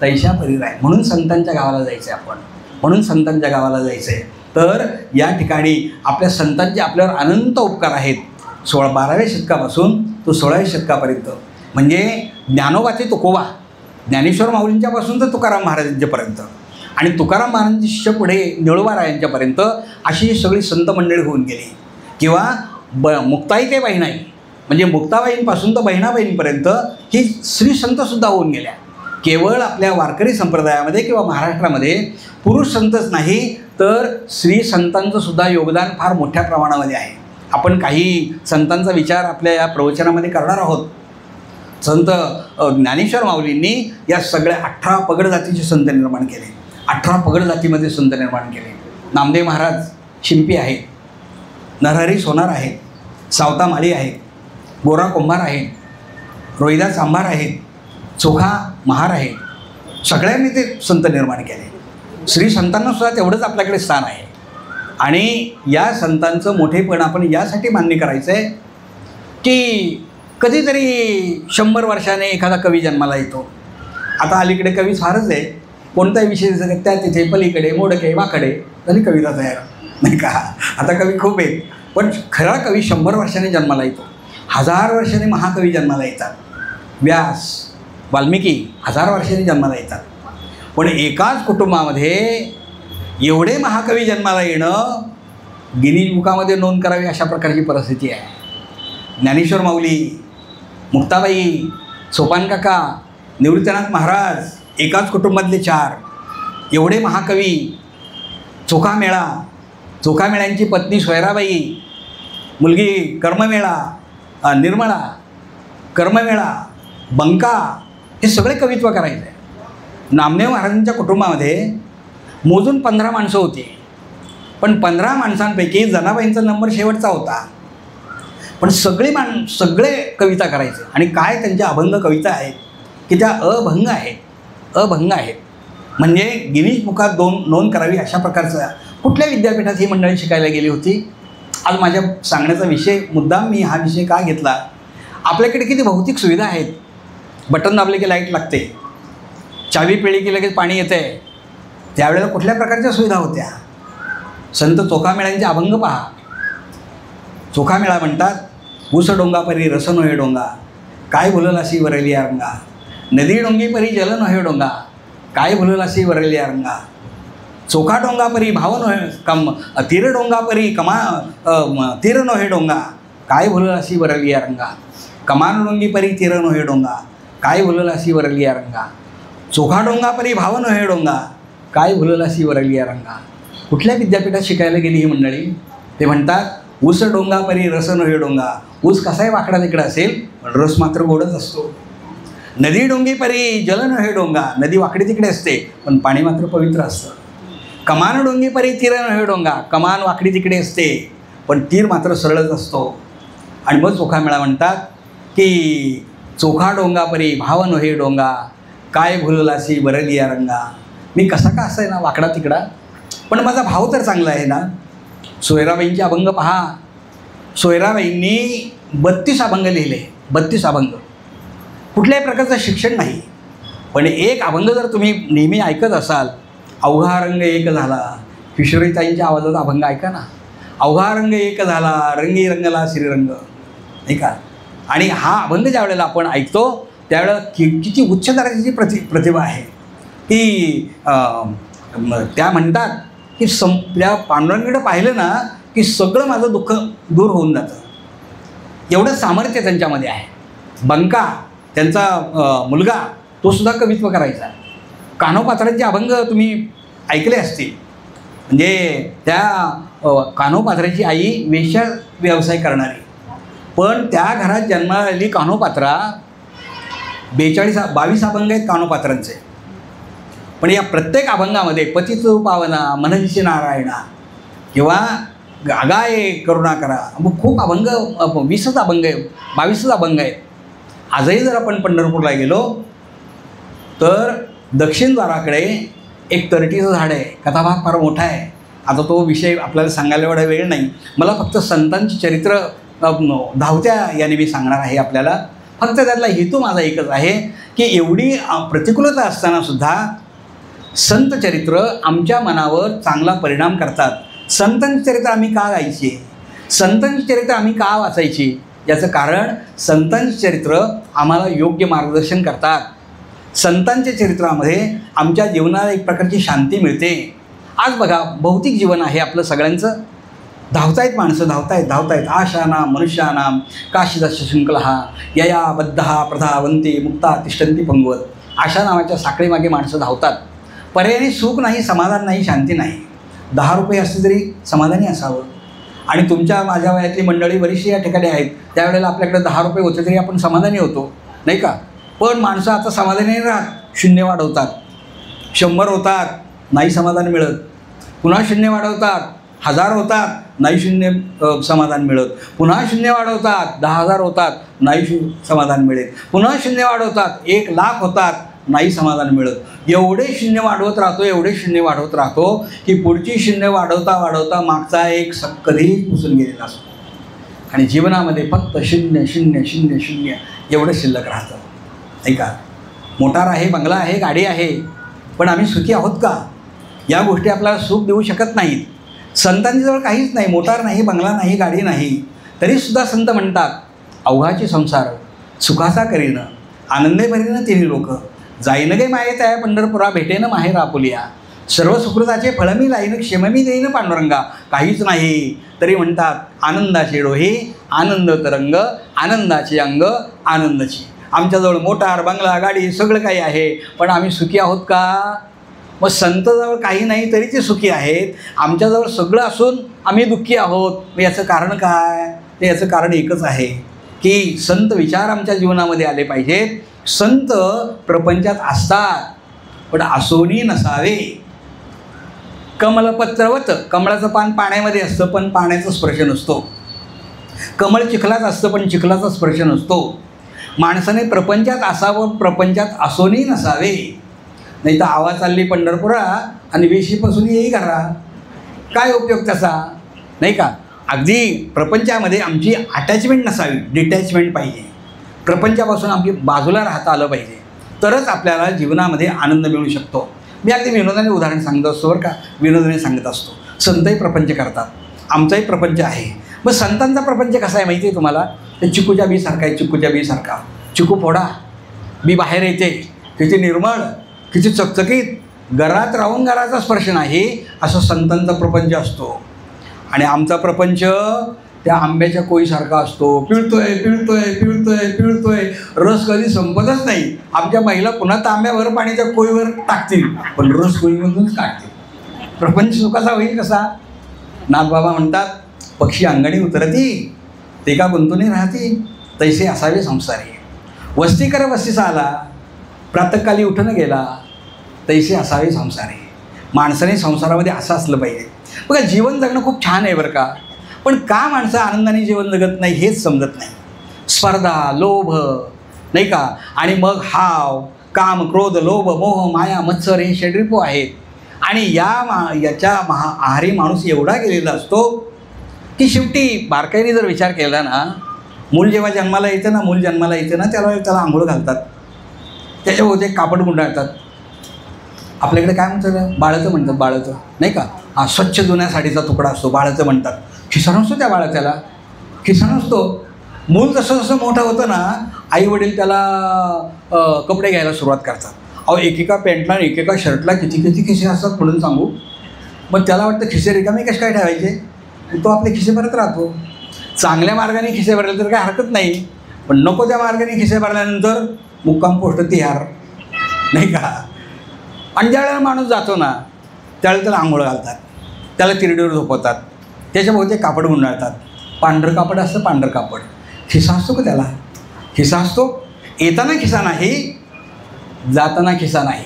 तैशा परीर आहे. म्हणून संतांच्या गावाला जायचं आहे आपण, म्हणून संतांच्या गावाला जायचं आहे. तर या ठिकाणी आपल्या संतांचे आपल्यावर अनंत उपकार आहेत. 12व्या शतकापासून तो 16व्या शतकापर्यंत. म्हणजे ज्ञानोबाचे तुकोबा, ज्ञानेश्वर माऊलींच्यापासून तर तुकाराम महाराजांच्यापर्यंत, आणि तुकाराम महाराजांच्या शिष्य पुढे निळोबारायांच्यापर्यंत अशी सगळी संत मंडळी होऊन गेली. किंवा मुक्ताई ते बहिणाई, म्हणजे मुक्ताबाईंपासून तर बहिणाबाईंपर्यंत ही श्री संतसुद्धा होऊन गेल्या. केवळ आपल्या वारकरी संप्रदायामध्ये किंवा महाराष्ट्रामध्ये पुरुष संतच नाही तर स्त्री संतांचं सुद्धा योगदान फार मोठ्या प्रमाणामध्ये आहे. आपण काही संतांचा विचार आपल्या या प्रवचनामध्ये करणार आहोत. संत ज्ञानेश्वर माऊलींनी या सगळ्या 18 पगड जातीचे संत निर्माण केले. 18 पगड जातीमध्ये संत निर्माण केले. नामदेव महाराज शिंपी आहेत, नरहरी सोनार आहेत, सावता माळी आहेत, गोरा कुंभार आहेत, रोहिदास आंभार आहेत, चोखा महार आहेत. सगळ्यांनी ते संत निर्माण केले. श्री संतांना सुद्धा तेवढंच आपल्याकडे स्थान आहे. आणि या संतांचं मोठेपण आपण यासाठी मान्य करायचं आहे की कधीतरी 100 वर्षाने एखादा कवी जन्माला येतो. आता अलीकडे कवी फारच आहे, कोणताही विषय त्या तिथे पलीकडे मोडके वाकडे तरी कविता तयार, नाही का. आता कवी खूप आहेत, पण खरा कवी 100 वर्षांनी जन्माला येतो, 1000 वर्षांनी महाकवी जन्माला येतात. व्यास, वाल्मिकी 1000 वर्षांनी जन्माला येतात. पण एकाच कुटुंबामध्ये एवढे महाकवी जन्माला येणं गिनीज बुकामध्ये नोंद करावी अशा प्रकारची परिस्थिती आहे. ज्ञानेश्वर माऊली, मुक्ताबाई, सोपान काका, निवृत्तीनाथ महाराज एकाच कुटुंबातले 4 एवढे महाकवी. चोखामेळा, चोखामेळ्यांची पत्नी सोयराबाई, मुलगी कर्ममेळा, निर्मळा, कर्ममेळा, बंका, हे सगळे कवित्व करायचे. नामदेव महाराजांच्या कुटुंबामध्ये मोजून 15 माणसं होती, पण 15 माणसांपैकी जनाबाईंचा नंबर शेवटचा होता. पण सगळे कविता करायचे. आणि काय त्यांच्या अभंग कविता आहेत की त्या अभंग आहेत. म्हणजे गिनीज बुकात नोंद करावी अशा प्रकारचा. कुठल्या विद्यापीठात ही मंडळी शिकायला गेली होती? आज माझ्या सांगण्याचा विषय, मुद्दाम मी हा विषय का घेतला, आपल्याकडे किती भौतिक सुविधा आहेत. बटन दाबले की लाईट लागते, चावी पिळली की लगेच पाणी येते. त्यावेळेला कुठल्या प्रकारच्या सुविधा होत्या? संत चोखामेळ्यांचे अभंग पहा. चोखामेळा म्हणतात, ऊस डोंगा परी रस नोहे डोंगा, काय भुललासी वरली रंगा. नदी डोंगी परी जल नोहे डोंगा, काय भुललासी वरली रंगा. चोखा डोंगा परी भाव नोहे तीर डोंगा परी तीर नोहे डोंगा, काय भुललासी वरली रंगा. कमान डोंगी परी तीर नोहे डोंगा, काय भुललासी वरली रंगा. चोखा डोंगा परी भाव नोहे डोंगा, काय भुललासी वरली रंगा. कुठल्या विद्यापीठात शिकायला गेली ही मंडळी? ते म्हणतात, ऊस डोंगा परी रस नोहे डोंगा. ऊस कसाही वाकडा तिकडं असेल, पण रस मात्र गोडच असतो. नदी डोंगी परी जल नोहे डोंगा, नदी वाकडी तिकडे असते, पण पाणी मात्र पवित्र असतं. कमान डोंगी परी तीर नोहे डोंगा, कमान वाकडी तिकडे असते, पण तीर मात्र सरळच असतो. आणि मग चोखामेळा म्हणतात की चोखा डोंगा परी भाव नोहे डोंगा, काय भुललासी वरली रंगा. मी कसा का असाय ना वाकडा तिकडा, पण माझा भाव तर चांगला आहे ना. सोयराबाईंचे अभंग पहा. सोयराबाईंनी 32 अभंग लिहिले. 32 अभंग. कुठल्याही प्रकारचं शिक्षण नाही, पण एक अभंग जर तुम्ही नेहमी ऐकत असाल, अवघा रंग एक झाला. किशोरीताईंच्या आवाजात अभंग ऐका ना. अवघा रंग एक झाला, रंगी रंगला श्रीरंग, नाही का. आणि हा अभंग ज्या वेळेला आपण ऐकतो त्यावेळेला किती उच्च दर्जाची प्रतिभा आहे की त्या म्हणतात की त्या पांडुरंगाकडे पाहिलं ना की सगळं माझं दुःख दूर होऊन जातं. एवढं सामर्थ्य त्यांच्यामध्ये आहे. बंका, त्यांचा मुलगा, तो सुद्धा कवित्व करायचा. कान्होपात्रांचे अभंग तुम्ही ऐकले असतील. म्हणजे त्या कान्होपात्राची आई वेश्या व्यवसाय करणारी, पण त्या घरात जन्माला आलेली कान्होपात्रा. 22 अभंग आहेत कान्होपात्रांचे. पण या प्रत्येक अभंगामध्ये पतित पावना, मनदिशी नारायणा किंवा गागाये करुणा करा, मग खूप अभंग, 20च अभंग आहे, 22च अभंग आहेत. आजही जर आपण पंढरपूरला गेलो तर दक्षिण द्वाराकडे एक तरटीचं झाड आहे. कथाभाग फार मोठा आहे. आता तो विषय आपल्याला सांगायला एवढा वेळ नाही. मला फक्त संतांची चरित्र धावत्या याने मी सांगणार आहे आपल्याला. फक्त त्यातला हेतू माझा एकच आहे की एवढी प्रतिकूलता असतानासुद्धा संत चरित्र आमच्या मनावर चांगला परिणाम करतात. संतांची चरित्र आम्ही का गायची, संतांची चरित्र आम्ही का वाचायची, याचं कारण संतांची चरित्र आम्हाला योग्य मार्गदर्शन करतात. संतांच्या चरित्रामध्ये आमच्या जीवनाला एक प्रकारची शांती मिळते. आज बघा, भौतिक जीवन आहे आपलं सगळ्यांचं. धावतायत माणसं, धावतायत. आशानाम मनुष्यानाम काशीदास शृंखला यया बद्धा प्रधावंती मुक्ता तिष्ठन्ति पंगवत. आशा नावाच्या साखळीमागे माणसं धावतात. पर्यायाने सुख नाही, समाधान नाही, शांती नाही. 10 रुपये असले तरी समाधानी असावं. आणि तुमच्या माझ्या वयातली मंडळी बरीचशी या ठिकाणी आहेत. त्यावेळेला आपल्याकडे 10 रुपये होते तरी आपण समाधानी होतो, नाही का. पण माणसं आता समाधानी नाही राहत. शून्य वाढवतात, 100 होतात, नाही समाधान मिळत. पुन्हा शून्य वाढवतात, 1000 होतात, नाही शून्य समाधान मिळत. पुन्हा शून्य वाढवतात, 10,000 होतात, नाही समाधान मिळेल. पुन्हा शून्य वाढवतात, 1,00,000 होतात, नाही समाधान मिळत. एवढे शून्य वाढवत राहतो की पुढची शून्य वाढवता मागचा एक कधीच पुसून गेलेला असतो. आणि जीवनामध्ये फक्त 0 0 0 0 एवढं शिल्लक राहतं, नाही का. मोटार आहे, बंगला आहे, गाडी आहे, पण आम्ही सुखी आहोत का? या गोष्टी आपल्याला सुख देऊ शकत नाहीत. संतांच्याजवळ काहीच नाही, मोटार नाही, बंगला नाही, गाडी नाही, तरीसुद्धा संत म्हणतात अवघाची संसार सुखाचा करीन आनंदे भरीन तिन्ही लोक, जाईन गे माये त्या पंढरपुरा भेटेन माहेर आपुलिया, सर्व सुकृताचे फळ मी लाईन क्षेम मी देईन पांडुरंगा. काहीच नाही तरी म्हणतात आनंदाचे डोहे आनंद तरंग, आनंदाचे अंग आनंदाची. आमच्याजवळ मोटार, बंगला, गाडी सगळं काही आहे, पण आम्ही सुखी आहोत का? मग संतजवळ काही नाही तरी ते सुखी आहेत, आमच्याजवळ सगळं असून आम्ही दुःखी आहोत. मग याचं कारण काय? ते याचं कारण एकच आहे की संत विचार आमच्या जीवनामध्ये आले पाहिजेत. संत प्रपंचात असतात पण असोनी नसावे. कमलपत्रवत, कमळाचं पान पाण्यामध्ये असतं पण पाण्याचा स्पर्श नसतो. कमळ चिखलात असतं पण चिखलाचा स्पर्श नसतो. माणसाने प्रपंचात असावं, प्रपंचात असोनी नसावे. नाही तर आवाज चालली पंढरपुरा आणि वेशीपासून येई घरा, काय उपयोग त्याचा? नाही का? अगदी प्रपंचामध्ये आमची अटॅचमेंट नसावी, डिटॅचमेंट पाहिजे. प्रपंचापासून आमची बाजूला राहता आलं पाहिजे, तरच आपल्याला जीवनामध्ये आनंद मिळू शकतो. मी अगदी विनोदाने उदाहरण सांगत असतो बरं का, विनोदाने सांगत असतो. संतही प्रपंच करतात, आमचाही प्रपंच आहे. मग संतांचा प्रपंच कसा आहे माहिती आहे तुम्हाला? ते चिकूच्या बीसारखा आहे, चिकूच्या बीसारखा. चिकू फोडा, बी बाहेर येते, किती निर्मळ, किती चकचकीत, घरात राहून घराचा स्पर्श नाही, असं संतांचा प्रपंच असतो. आणि आमचा प्रपंच त्या आंब्याच्या कोळीसारखा असतो, पिळतोय पिळतोय पिळतोय पिळतोय, रस कधी संपतच नाही. आमच्या महिला पुन्हा तांब्यावर पाणी त्या कोळीवर टाकतील, पण रस कोळीमधूनच काढतील. प्रपंच सुखाचा होईल कसा? नाथबाबा म्हणतात पक्षी अंगणी उतरती ते का गुंतून राहती, तैसे असावे संसारी. वस्ती कर वस्तीचा आला, प्रातःकाली उठून गेला, तैसे असावे संसारी. माणसाने संसारामध्ये असं असलं पाहिजे. बघा, जीवन जगणं खूप छान आहे बरं का, पण का माणसं आनंदाने जीवन जगत नाही हेच समजत नाही. स्पर्धा, लोभ, नाही का, आणि मग हाव, काम, क्रोध, लोभ, मोह, माया, मत्सर हे षड्रिपू आहेत. आणि याच्या आहारी माणूस एवढा गेलेला असतो की शेवटी बारकाईने जर विचार केला ना, मूल जेव्हा जन्माला येतं ना, त्याला आंघोळ घालतात, त्याच्याभोवती एक कापड गुंडाळतात. आपल्याकडे काय म्हणतात? बाळचं म्हणतात, बाळचं, नाही का? हा स्वच्छ जुन्या साडीचा तुकडा असतो, बाळचं म्हणतात. खिसा नसतो त्या बाळाच्याला, खिसा नसतो. मूल जसं जसं मोठं होतं ना, आई वडील त्याला कपडे घ्यायला सुरुवात करतात. अहो, एकेका पॅन्टला आणि एकेका शर्टला किती किती खिसे असतात म्हणून सांगू. मग त्याला वाटतं खिसे रिकामे कसे काय ठेवायचे, तो आपले खिसे भरत राहतो. चांगल्या मार्गाने खिसे भरले तर काय हरकत नाही, पण नको त्या मार्गाने खिसे भरल्यानंतर मुक्काम पोस्ट तिहार, नाही का? आणि ज्यावेळेला माणूस जातो ना, त्यावेळेला त्याला आंघोळ घालतात, त्याला तिरडीवर झोपवतात, त्याच्याभोवती कापड गुंडाळतात. पांढरं कापड असतं, पांढरं कापड. खिसा असतो का त्याला? खिसा असतो. येताना खिसा नाही, जाताना खिसा नाही.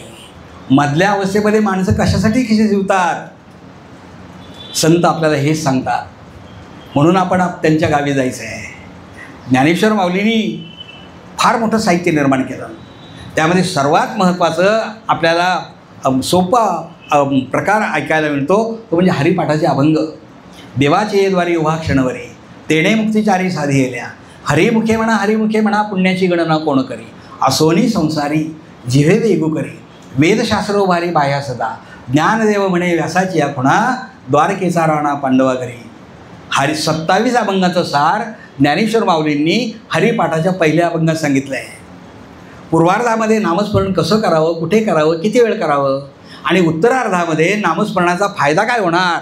मधल्या अवस्थेमध्ये माणसं कशासाठी खिसे जीवतात? संत आपल्याला हेच सांगतात. म्हणून आपण त्यांच्या गावी जायचं आहे. ज्ञानेश्वर माऊलींनी फार मोठं साहित्य निर्माण केलं. त्यामध्ये सर्वात महत्त्वाचं आपल्याला सोपा प्रकार ऐकायला मिळतो तो म्हणजे हरिपाठाचे अभंग. देवाचे द्वारी उभा क्षणवरी, तेणे मुक्तिचारी साधी येल्या, हरिमुखे म्हणा पुण्याची गणना कोण करी, असोनी संसारी जिव्हे वेगू करी, वेदशास्त्र उभारी बाह्या सदा, ज्ञानदेव म्हणे व्यासाची या खुणा, द्वारकेचा राणा पांडवा घरी. 27 अभंगाचं सार ज्ञानेश्वर माऊलींनी हरिपाठाच्या पहिल्या अभंगात सांगितलं आहे. पूर्वार्धामध्ये नामस्मरण कसं करावं, कुठे करावं, किती वेळ करावं, आणि उत्तरार्धामध्ये नामस्मरणाचा फायदा काय होणार.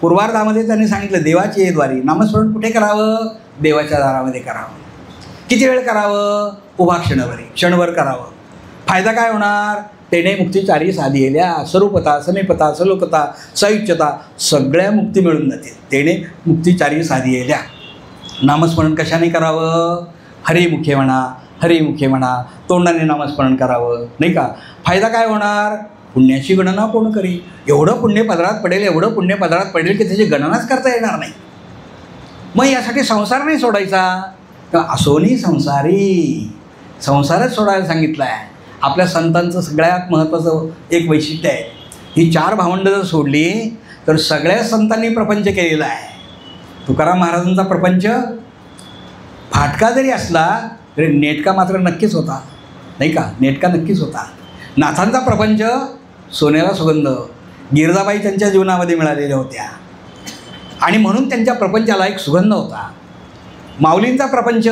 पूर्वार्धामध्ये त्यांनी सांगितलं देवाची द्वारी, नामस्मरण कुठे करावं, देवाच्या दारामध्ये करावं, किती वेळ करावं, उभा क्षणभर करावं. फायदा काय होणार, तेणे मुक्तिचारी साधी येल्या, स्वरूपता, समीपता, सलोकता, सयुच्यता सगळ्या मुक्ती मिळून जातील. तेणे मुक्तिचारी साधी येल्या. नामस्मरण कशाने करावं, हरिमुखे म्हणा, तोंडाने नामस्मरण करावं, नाही का. फायदा काय होणार, पुण्याची गणना कोण करी. एवढं पुण्य पदरात पडेल की त्याची गणनाच करता येणार नाही. मग यासाठी संसार नाही सोडायचा का, असोनी संसारी, संसारच सोडायला सांगितलं आहे. आपल्या संतांचं सगळ्यात महत्त्वाचं एक वैशिष्ट्य आहे. ही 4 भावंड जर सोडली तर सगळ्या संतांनी प्रपंच केलेला आहे. तुकाराम महाराजांचा प्रपंच फाटका जरी असला तरी नेटका मात्र नक्कीच होता. नाही का, नेटका नक्कीच होता. नाथांचा प्रपंच सोन्याला सुगंध, गिरजाबाई त्यांच्या जीवनामध्ये मिळालेल्या होत्या आणि म्हणून त्यांच्या प्रपंचाला एक सुगंध होता. माऊलींचा प्रपंच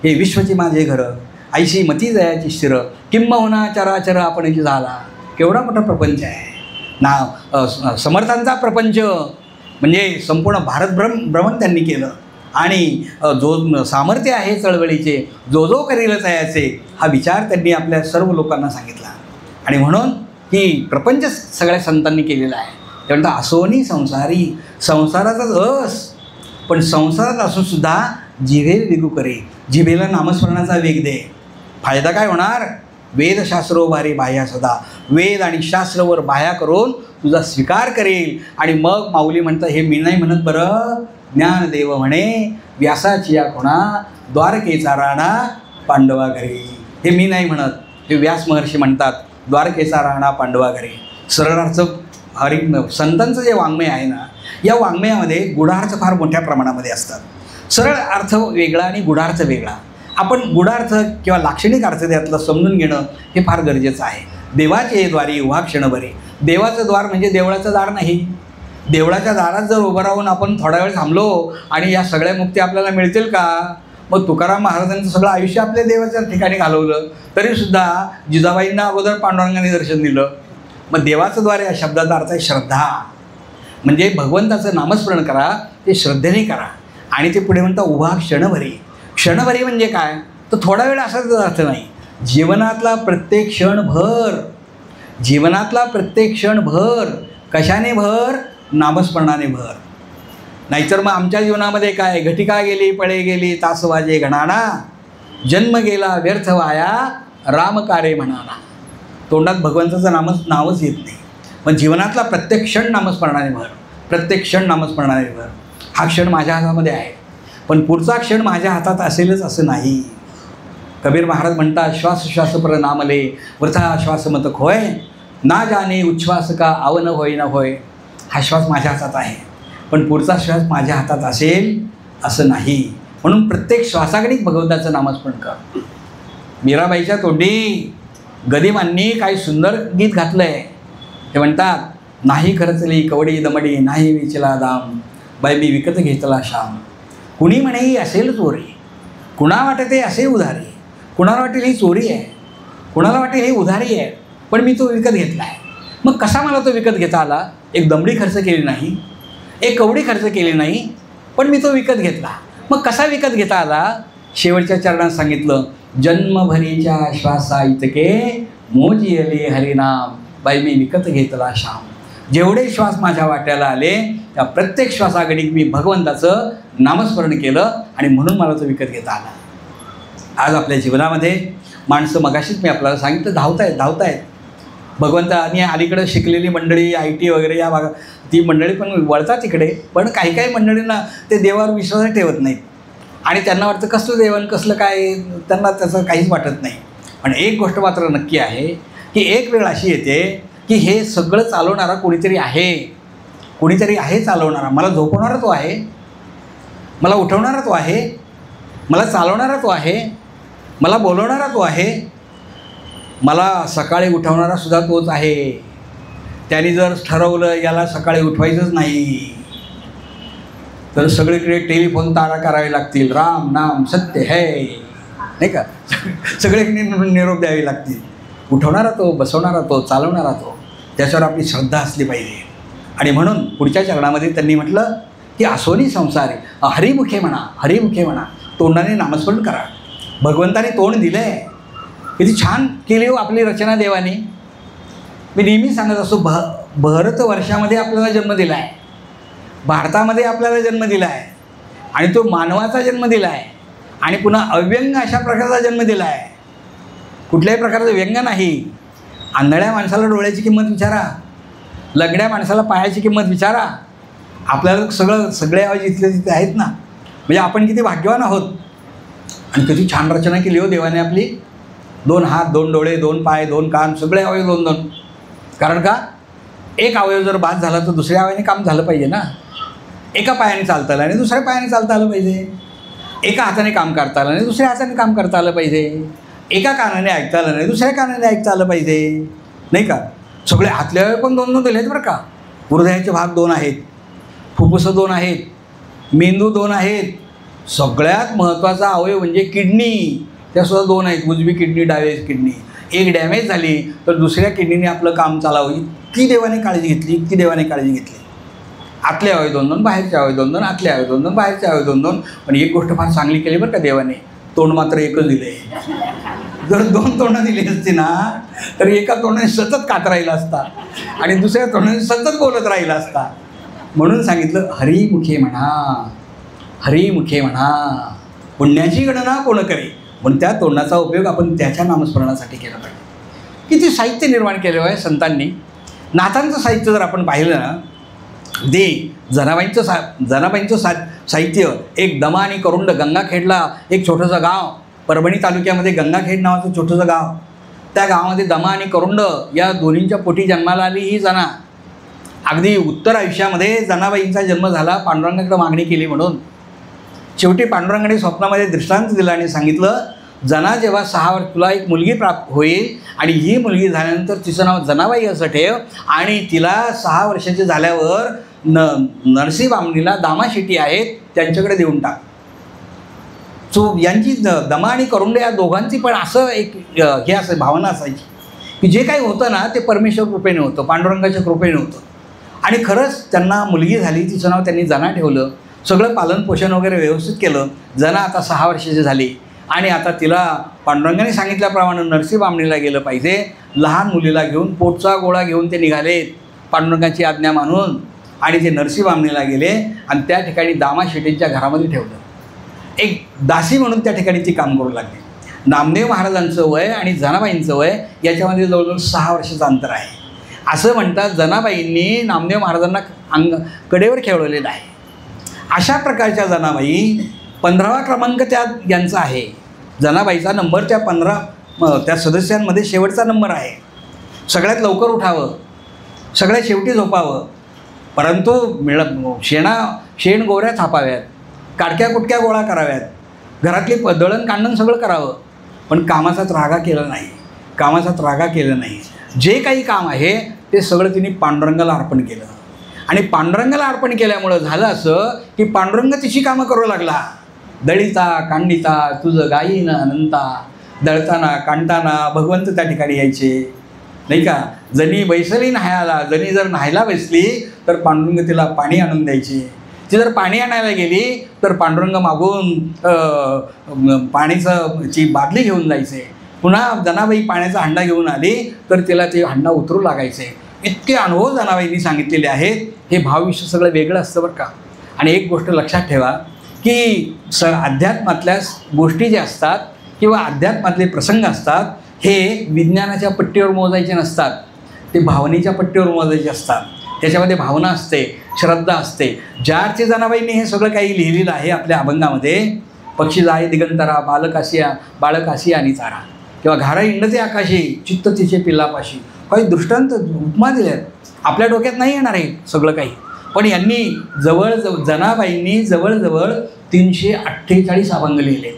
हे विश्वची माझे घरं, ऐशी मती जयाची स्थिर, किंबहुना चराचर आपणची झाला. केवढा मोठा प्रपंच आहे. समर्थांचा प्रपंच म्हणजे संपूर्ण भारत भ्रमण त्यांनी केलं आणि जो सामर्थ्य आहे चळवळीचे, जो जो करील तयाचे, हा विचार त्यांनी आपल्या सर्व लोकांना सांगितला. आणि म्हणून ही प्रपंच सगळ्या संतांनी केलेला आहे. ते म्हणतात असोनी संसारी, संसाराचाच अस, पण संसारात असूनसुद्धा जिभे वेगू करे, जिभेला नामस्मरणाचा वेग दे. फायदा काय होणार? वेदशास्त्रो भारी बाह्या सदा, वेद आणि शास्त्रवर बाह्या करून तुझा स्वीकार करेल. आणि मग माऊली म्हणतात, हे मी नाही म्हणत बरं, ज्ञानदेव म्हणे व्यासाची या खुणा, द्वारकेचा राणा पांडवा घरी. हे मी नाही म्हणत, हे व्यास महर्षी म्हणतात, द्वारकेचा राणा पांडवा घरी. सरळ अर्थ संतांचं जे वाङ्मय आहे ना, या वाङ्मयामध्ये गुढार्थ फार मोठ्या प्रमाणामध्ये असतात. सरळ अर्थ वेगळा आणि गुढार्थ वेगळा. आपण गुढार्थ किंवा लाक्षणिक अर्थ त्यातलं समजून घेणं हे फार गरजेचं आहे. देवाचे द्वारी उभा क्षणभरी. देवाचं द्वार म्हणजे देवळाचं दार नाही. देवळाच्या दारात जर उभं राहून आपण थोडा वेळ थांबलो आणि या सगळ्या मुक्ती आपल्याला मिळतील का? मग तुकाराम महाराजांचं सगळं आयुष्य आपल्या देवाच्या ठिकाणी घालवलं तरीसुद्धा जिजाबाईंना अगोदर पांडुरंगाने दर्शन दिलं. मग देवाचं द्वार या शब्दाचा अर्थ आहे श्रद्धा. म्हणजे भगवंताचं नामस्मरण करा, ते श्रद्धेने करा. आणि ते पुढे म्हणता उभा क्षणभरी. क्षणभरी म्हणजे काय? तर थोडा वेळ असाच अर्थ नाही. जीवनातला प्रत्येक क्षणभर, जीवनातला प्रत्येक क्षणभर कशाने भर? नामस्मरणाने भर. नाहीतर मग आमच्या जीवनामध्ये काय, घटिका गेली पळे गेली तास वाजे घणाना, जन्म गेला व्यर्थ वाया रामकारे म्हणाना. तोंडात भगवंताचं नावच येत नाही. मग जीवनातला प्रत्येक क्षण नामस्मरणाने भर, प्रत्येक क्षण नामस्मरणाने भर. हा क्षण माझ्या हातामध्ये आहे, पण पुढचा क्षण माझ्या हातात असेलच असं नाही. कबीर महाराज म्हणतात, श्वास श्वास पर नामले वृथा श्वास मत खोय, ना जाणे उच्छ्वास का आवन होय न होय. हा श्वास माझ्या हातात आहे, पण पुढचा श्वास माझ्या हातात असेल असं नाही. म्हणून प्रत्येक श्वासागणिक भगवंताचं नामस्मरण कर. मीराबाईच्या तोंडी गदिमांनी काही सुंदर गीत घातलं आहे. ते म्हणतात, नाही खर्चली कवडी दमडी, नाही विचला दाम, बाई मी विकत घेतला श्याम. कुणी म्हणे ही असेल चोरी, कुणा वाटते असे उधारी. कुणाला वाटेल ही चोरी आहे, कुणाला वाटेल ही उधारी आहे, पण मी तो विकत घेतला आहे. मग कसा मला तो विकत घेता आला? एक दमडी खर्च केली नाही, एक कवडी खर्च केली नाही, पण मी तो विकत घेतला. मग कसा विकत घेता आला? शेवटच्या चरणात सांगितलं, जन्मभरीच्या श्वासा इतके मोजियले हरिनाम, बाई मी विकत घेतला श्याम. जेवढे श्वास माझ्या वाट्याला आले त्या प्रत्येक श्वासागणिक मी भगवंताचं नामस्मरण केलं आणि म्हणून मला तो विकत घेता आला. आज आपल्या जीवनामध्ये माणसं, मगाशीच मी आपल्याला सांगितलं, धावतायत. भगवंतानी अलीकडं शिकलेली मंडळी, IT वगैरे या भागात ती मंडळी पण वळतात तिकडे. पण काही मंडळींना ते देवावर विश्वास ठेवत नाहीत आणि त्यांना वाटतं कसलं देवन कसलं काय, त्यांना त्याचं काहीच वाटत नाही. पण एक गोष्ट मात्र नक्की आहे की एक वेळ अशी येते की हे सगळं चालवणारा कोणीतरी आहे चालवणारा. मला झोपवणारा तो आहे, मला उठवणारा तो आहे, मला चालवणारा तो आहे, मला बोलवणारा तो आहे, मला सकाळी उठवणारा सुद्धा तोच आहे. त्याने जर ठरवलं याला सकाळी उठवायचंच नाही तर सगळीकडे टेलिफोन तारा करावे लागतील, राम नाम सत्य है, नाही का, सगळे निरोप द्यावे लागतील. उठवणारा तो, बसवणारा तो, चालवणारा तो, त्याच्यावर आपली श्रद्धा असली पाहिजे. आणि म्हणून पुढच्या चरणामध्ये त्यांनी म्हटलं की असोनी संसारी, हरिमुखे म्हणा, तोंडाने नामस्मरण करा. भगवंताने तोंड दिलं आहे, किती छान केली हो आपली रचना देवाने. मी नेहमी सांगत असतो, भारतवर्षामध्ये आपल्याला जन्म दिला आहे, भारतामध्ये आपल्याला जन्म दिला आहे आणि तो मानवाचा जन्म दिला आहे आणि पुन्हा अव्यंग अशा प्रकारचा जन्म दिला आहे. कुठल्याही प्रकारचं व्यंग नाही. आंधळ्या माणसाला डोळ्याची किंमत विचारा, लंगड्या माणसाला पायाची किंमत विचारा. आपल्याला सगळे आवाज इथले तिथे आहेत ना. म्हणजे आपण किती भाग्यवान आहोत. आणि किती छान रचना केली हो देवाने आपली. 2 हात, 2 डोळे, 2 पाय, 2 कान, सगळे अवयव 2-2. कारण का? एक अवयव जर बाद झाला तर दुसऱ्या अवयवाने काम झालं पाहिजे ना. एका पायाने चालता आलं आणि दुसऱ्या पायाने चालता आलं पाहिजे. एका हाताने काम करता आलं आणि दुसऱ्या हाताने काम करता आलं पाहिजे. एका कानाने ऐकता आलं नाही, दुसऱ्या कानाने ऐकता आलं पाहिजे, नाही का? सगळे आतले अवयव पण 2-2 दिलेत बरं का. हृदयाचे भाग 2 आहेत, फुफ्फुसं 2 आहेत, मेंदू 2 आहेत, सगळ्यात महत्त्वाचा अवयव म्हणजे किडनी, त्यासुद्धा 2 आहेत, उजवी किडनी डावी किडनी. एक डॅमेज झाली तर दुसऱ्या किडनीने आपलं काम चालावं, इतकी देवाने काळजी घेतली, इतकी देवाने काळजी घेतली. आतले अवयव 2-2, बाहेरचे अवयव 2-2, आतले अवयव 2-2, बाहेरचे अवयव 2-2. पण एक गोष्ट फार चांगली केली बरं का देवाने, तोंड मात्र एकच दिले. जर 2 तोंडं दिली असती ना तर एका तोंडाने सतत कात राहिला असता आणि दुसऱ्या तोंडाने सतत बोलत राहिला असता. म्हणून सांगितलं हरिमुखे म्हणा, हरिमुखे म्हणा, पुण्याची गणना कोण करे. म्हणून त्या तोंडाचा उपयोग आपण त्याच्या नामस्मरणासाठी केला पाहिजे. किती साहित्य निर्माण केलं आहे संतांनी. नाथांचं साहित्य जर आपण पाहिलं ना, जनाबाईंचं साहित्य, एक दमा आणि करुंड, गंगाखेडला एक छोटंसं गाव, परभणी तालुक्यामध्ये गंगाखेड नावाचं छोटंसं गाव, त्या गावामध्ये दमा आणि करुंड या दोन्हींच्या पोटी जन्माला आली ही जना. अगदी उत्तर आयुष्यामध्ये जनाबाईंचा जन्म झाला पांडुरंगाकडे मागणी केली म्हणून. शेवटी पांडुरंगाने स्वप्नामध्ये दृष्टांत दिला आणि सांगितलं, जना जेव्हा 6 वर्ष तुला एक मुलगी प्राप्त होईल आणि ही मुलगी झाल्यानंतर तिचं नाव जनाबाई असं ठेव आणि तिला 6 वर्षाचे झाल्यावर नरसी बामणीला दामाशिटी आहेत त्यांच्याकडे देऊन टाक. सो यांची दमा आणि करुंड या दोघांची पण असं एक हे असं भावना असायची की जे काही होतं ना ते परमेश्वर कृपेने होतं, पांडुरंगाच्या कृपेने होतं. आणि खरंच त्यांना मुलगी झाली, तिचं नाव त्यांनी जना ठेवलं. सगळं पालनपोषण वगैरे व्यवस्थित केलं. जना आता 6 वर्षाची झाली आणि आता तिला पांडुरंगाने सांगितल्याप्रमाणे नरसी बामणीला गेलं पाहिजे. लहान मुलीला घेऊन पोटचा गोळा घेऊन ते निघाले पांडुरंगाची आज्ञा मानून आणि ते नरसी बामणीला गेले आणि त्या ठिकाणी दामाशेटींच्या घरामध्ये ठेवलं. एक दासी म्हणून त्या ठिकाणी ती काम करू लागली. नामदेव महाराजांचं वय आणि जनाबाईंचं वय याच्यामध्ये जवळजवळ 6 वर्षाचं अंतर आहे. असं म्हणतात जनाबाईंनी नामदेव महाराजांना कडेवर खेळवलेलं आहे. अशा प्रकारच्या जनाबाई 15वा क्रमांक यांचा आहे. जनाबाईचा नंबर त्या सदस्यांमध्ये शेवटचा नंबर आहे. सगळ्यात लवकर उठावं, सगळ्यात शेवटी झोपावं, परंतु शेण गोवऱ्या थापाव्यात, काडक्या कुटक्या गोळा कराव्यात, घरातली दळण कांडण सगळं करावं, पण कामाचा त्रागा केला नाही, कामाचा त्रागा केला नाही. जे काही काम आहे ते सगळं तिने पांडुरंगाला अर्पण केलं आणि पांडुरंगाला अर्पण केल्यामुळं झालं असं की पांडुरंग तिची कामं करू लागला. दळीता कांडिता तुझं गायीन अनंता, दळताना कांडताना भगवंत त्या ठिकाणी यायचे, नाही का? जणी बैसली न्हायला, जणी जर न्हायला बसली तर पांडुरंग तिला पाणी आणून द्यायचे. ती जर पाणी आणायला गेली तर पांडुरंग मागून पाणीची बादली घेऊन जायचे. पुन्हा जनाबाई पाण्याचा हंडा घेऊन आली तर तिला ते हंडा उतरू लागायचे. इतके अनुभव जनाबाईंनी सांगितलेले आहेत. हे भावविश्व सगळं वेगळं असतं बरं का. आणि एक गोष्ट लक्षात ठेवा की अध्यात्मातल्या गोष्टी ज्या असतात किंवा अध्यात्मातले प्रसंग असतात हे विज्ञानाच्या पट्टीवर मोजायचे नसतात, ते भावनेच्या पट्टीवर मोजायचे असतात. त्याच्यामध्ये भावना असते, श्रद्धा असते. ज्या अर्थी जनाबाईंनी हे सगळं काही लिहिलेलं आहे आपल्या अभंगामध्ये, पक्षी जाय दिगंतरा, बाळक आसी आणि तारा, किंवा घारा इंडते आकाशी, चित्त तिचे पिल्लापाशी, काही दृष्टांत उपमा दिल्यात. आपल्या डोक्यात नाही येणार आहे सगळं काही, पण यांनी जनाबाईंनी जवळजवळ 348 अभंग लिहिले,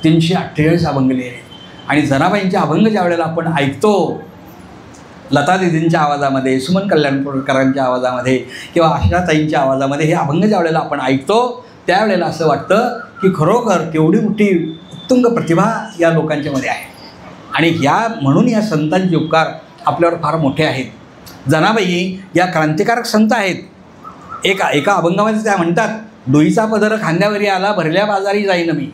348 अभंग लिहिले. आणि जनाबाईंचे अभंग ज्या वेळेला आपण ऐकतो लता दिदींच्या आवाजामध्ये, सुमन कल्याणपूरकरांच्या आवाजामध्ये किंवा आशाताईंच्या आवाजामध्ये हे अभंग ज्या वेळेला आपण ऐकतो त्यावेळेला असं वाटतं की खरोखर केवढी मोठी उत्तुंग प्रतिभा या लोकांच्यामध्ये आहे. आणि म्हणून या संतांचे उपकार आपल्यावर फार मोठे आहेत. जनाबाई या क्रांतिकारक संत आहेत. एका अभंगामध्ये त्या म्हणतात, डोईचा पदर खांद्यावरी आला, भरल्या बाजारी जाईन मी.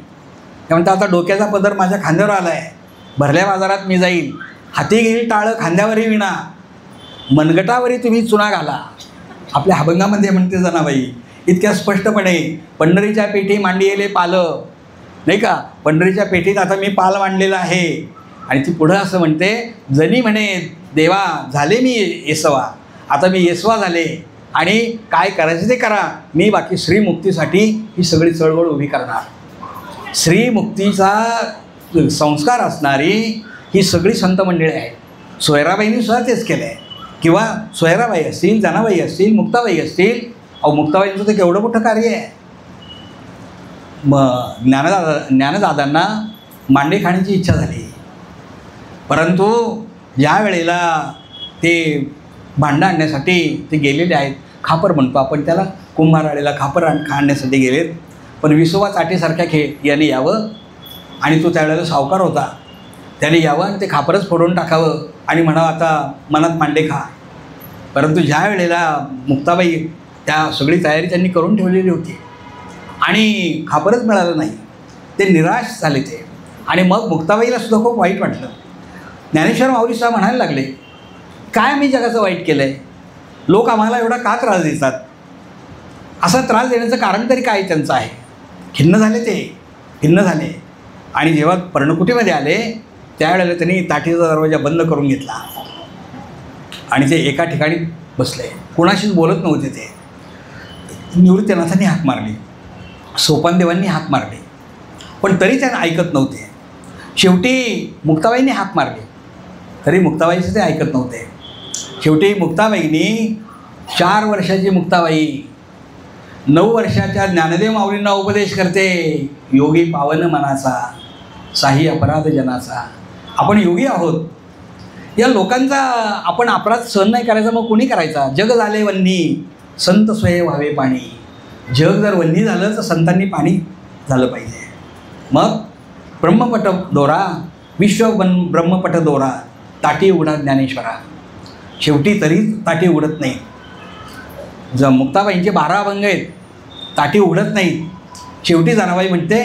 त्या म्हणतात आता डोक्याचा पदर माझ्या खांद्यावर आला आहे, भरल्या बाजारात मी जाईल. हाती घेईल टाळं खांद्यावरी विणा, मनगटावरी तुम्ही चुना घाला. आपल्या अभंगामध्ये म्हणते जनाबाई इतक्या स्पष्टपणे, पंढरीच्या पेठी मांडिले पालं, नाही का? पंढरीच्या पेठीत आता मी पाल मांडलेला आहे. आणि ती पुढं असं म्हणते, जनी म्हणे देवा झाले मी येसवा, आता मी येसवा झाले आणि काय करायचं ते करा, मी बाकी श्रीमुक्तीसाठी ही सगळी चळवळ उभी करणार. श्रीमुक्तीचा संस्कार असणारी ही सगळी संत मंडळी आहेत. सोयराबाईंनी सुद्धा तेच केलं आहे. किंवा सोयराबाई असतील, जनाबाई असतील, मुक्ताबाई असतील. मुक्ताबाईंचं तर केवढं मोठं कार्य आहे. ज्ञानदादांना मांडे खाण्याची इच्छा झाली. परंतु ज्या वेळेला ते भांडं आणण्यासाठी ते गेलेले आहेत, खापर म्हणतो आपण त्याला, कुंभाराळीला खापर आणण्यासाठी गेलेत. पण विसोबा चाटेसारख्या याने यावं, आणि तो त्यावेळेला सावकार होता, त्याने यावं आणि ते खापरच फोडून टाकावं आणि म्हणावं आता मनात मांडे खा. परंतु ज्या वेळेला मुक्ताबाई, त्या सगळी तयारी त्यांनी करून ठेवलेली होती आणि खापरच मिळालं नाही, ते निराश झाले ते. आणि मग मुक्ताबाईला सुद्धा खूप वाईट वाटलं. ज्ञानेश्वर माऊलीसुद्धा म्हणायला लागले, काय आम्ही जगाचं वाईट केलं आहे, लोक आम्हाला एवढा का त्रास देतात, असा त्रास देण्याचं कारण तरी काय त्यांचं आहे. खिन्न झाले ते, खिन्न झाले. आणि जेव्हा पर्णकुटीमध्ये आले त्यावेळेला त्यांनी ताटीचा दरवाजा बंद करून घेतला आणि ते एका ठिकाणी बसले, कोणाशीच बोलत नव्हते ते. निवृत्तीनाथांनी हाक मारली, सोपानदेवांनी हाक मारली, पण तरी त्यांना ऐकत नव्हते. शेवटी मुक्ताबाईंनी हाक मारली, तरी मुक्ताबाईचं ते ऐकत नव्हते. शेवटी मुक्ताबाईंनी 4 वर्षाची मुक्ताबाई 9 वर्षाच्या ज्ञानदेव माऊलींना उपदेश करते, योगी पावन मनाचा, साही अपराध जनाचा. आपण योगी आहोत, या लोकांचा आपण अपराध सहन नाही करायचा, मग कोणी करायचा. जग झाले वन्नी, संत स्वये व्हावे पाणी. जग जर वन्नी झालं तर संतांनी पाणी झालं पाहिजे. मग ब्रह्मपट दोरा, ब्रह्मपट दोरा, ताटी उघडा ज्ञानेश्वरा. शेवटी तरी ताटी उघडत नाही. मुक्ताबाईंचे 12 अभंग आहेत, ताटी उघडत नाहीत. शेवटी जनाबाई म्हणते,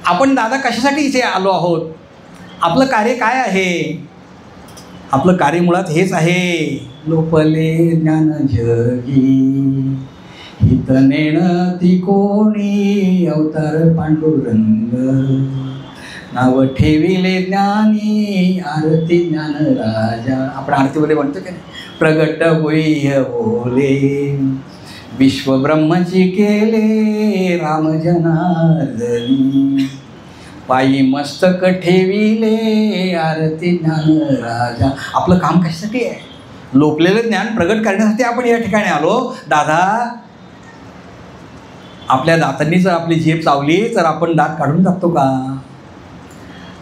आपण दादा कशासाठी इथे आलो आहोत, आपलं कार्य काय आहे. आपलं कार्य मुळात हेच आहे, लोपले ज्ञान जगी, हित नेण ती कोणी, अवतार पांडुरंग, नाव ठेविले ज्ञानी, आरती ज्ञान राजा. आपण आरतीमध्ये म्हणतो की नाही, प्रगट होई बोले, विश्व ब्रह्मची केले, राम जनार्दनी, पायी मस्तक ठेविले, आरती ज्ञान राजा. आपलं काम कशासाठी आहे, लोपलेलं ज्ञान प्रगट करण्यासाठी आपण या ठिकाणी आलो. दादा, आपल्या दातांनी जर आपली झेप चावली तर आपण दात काढून टाकतो का.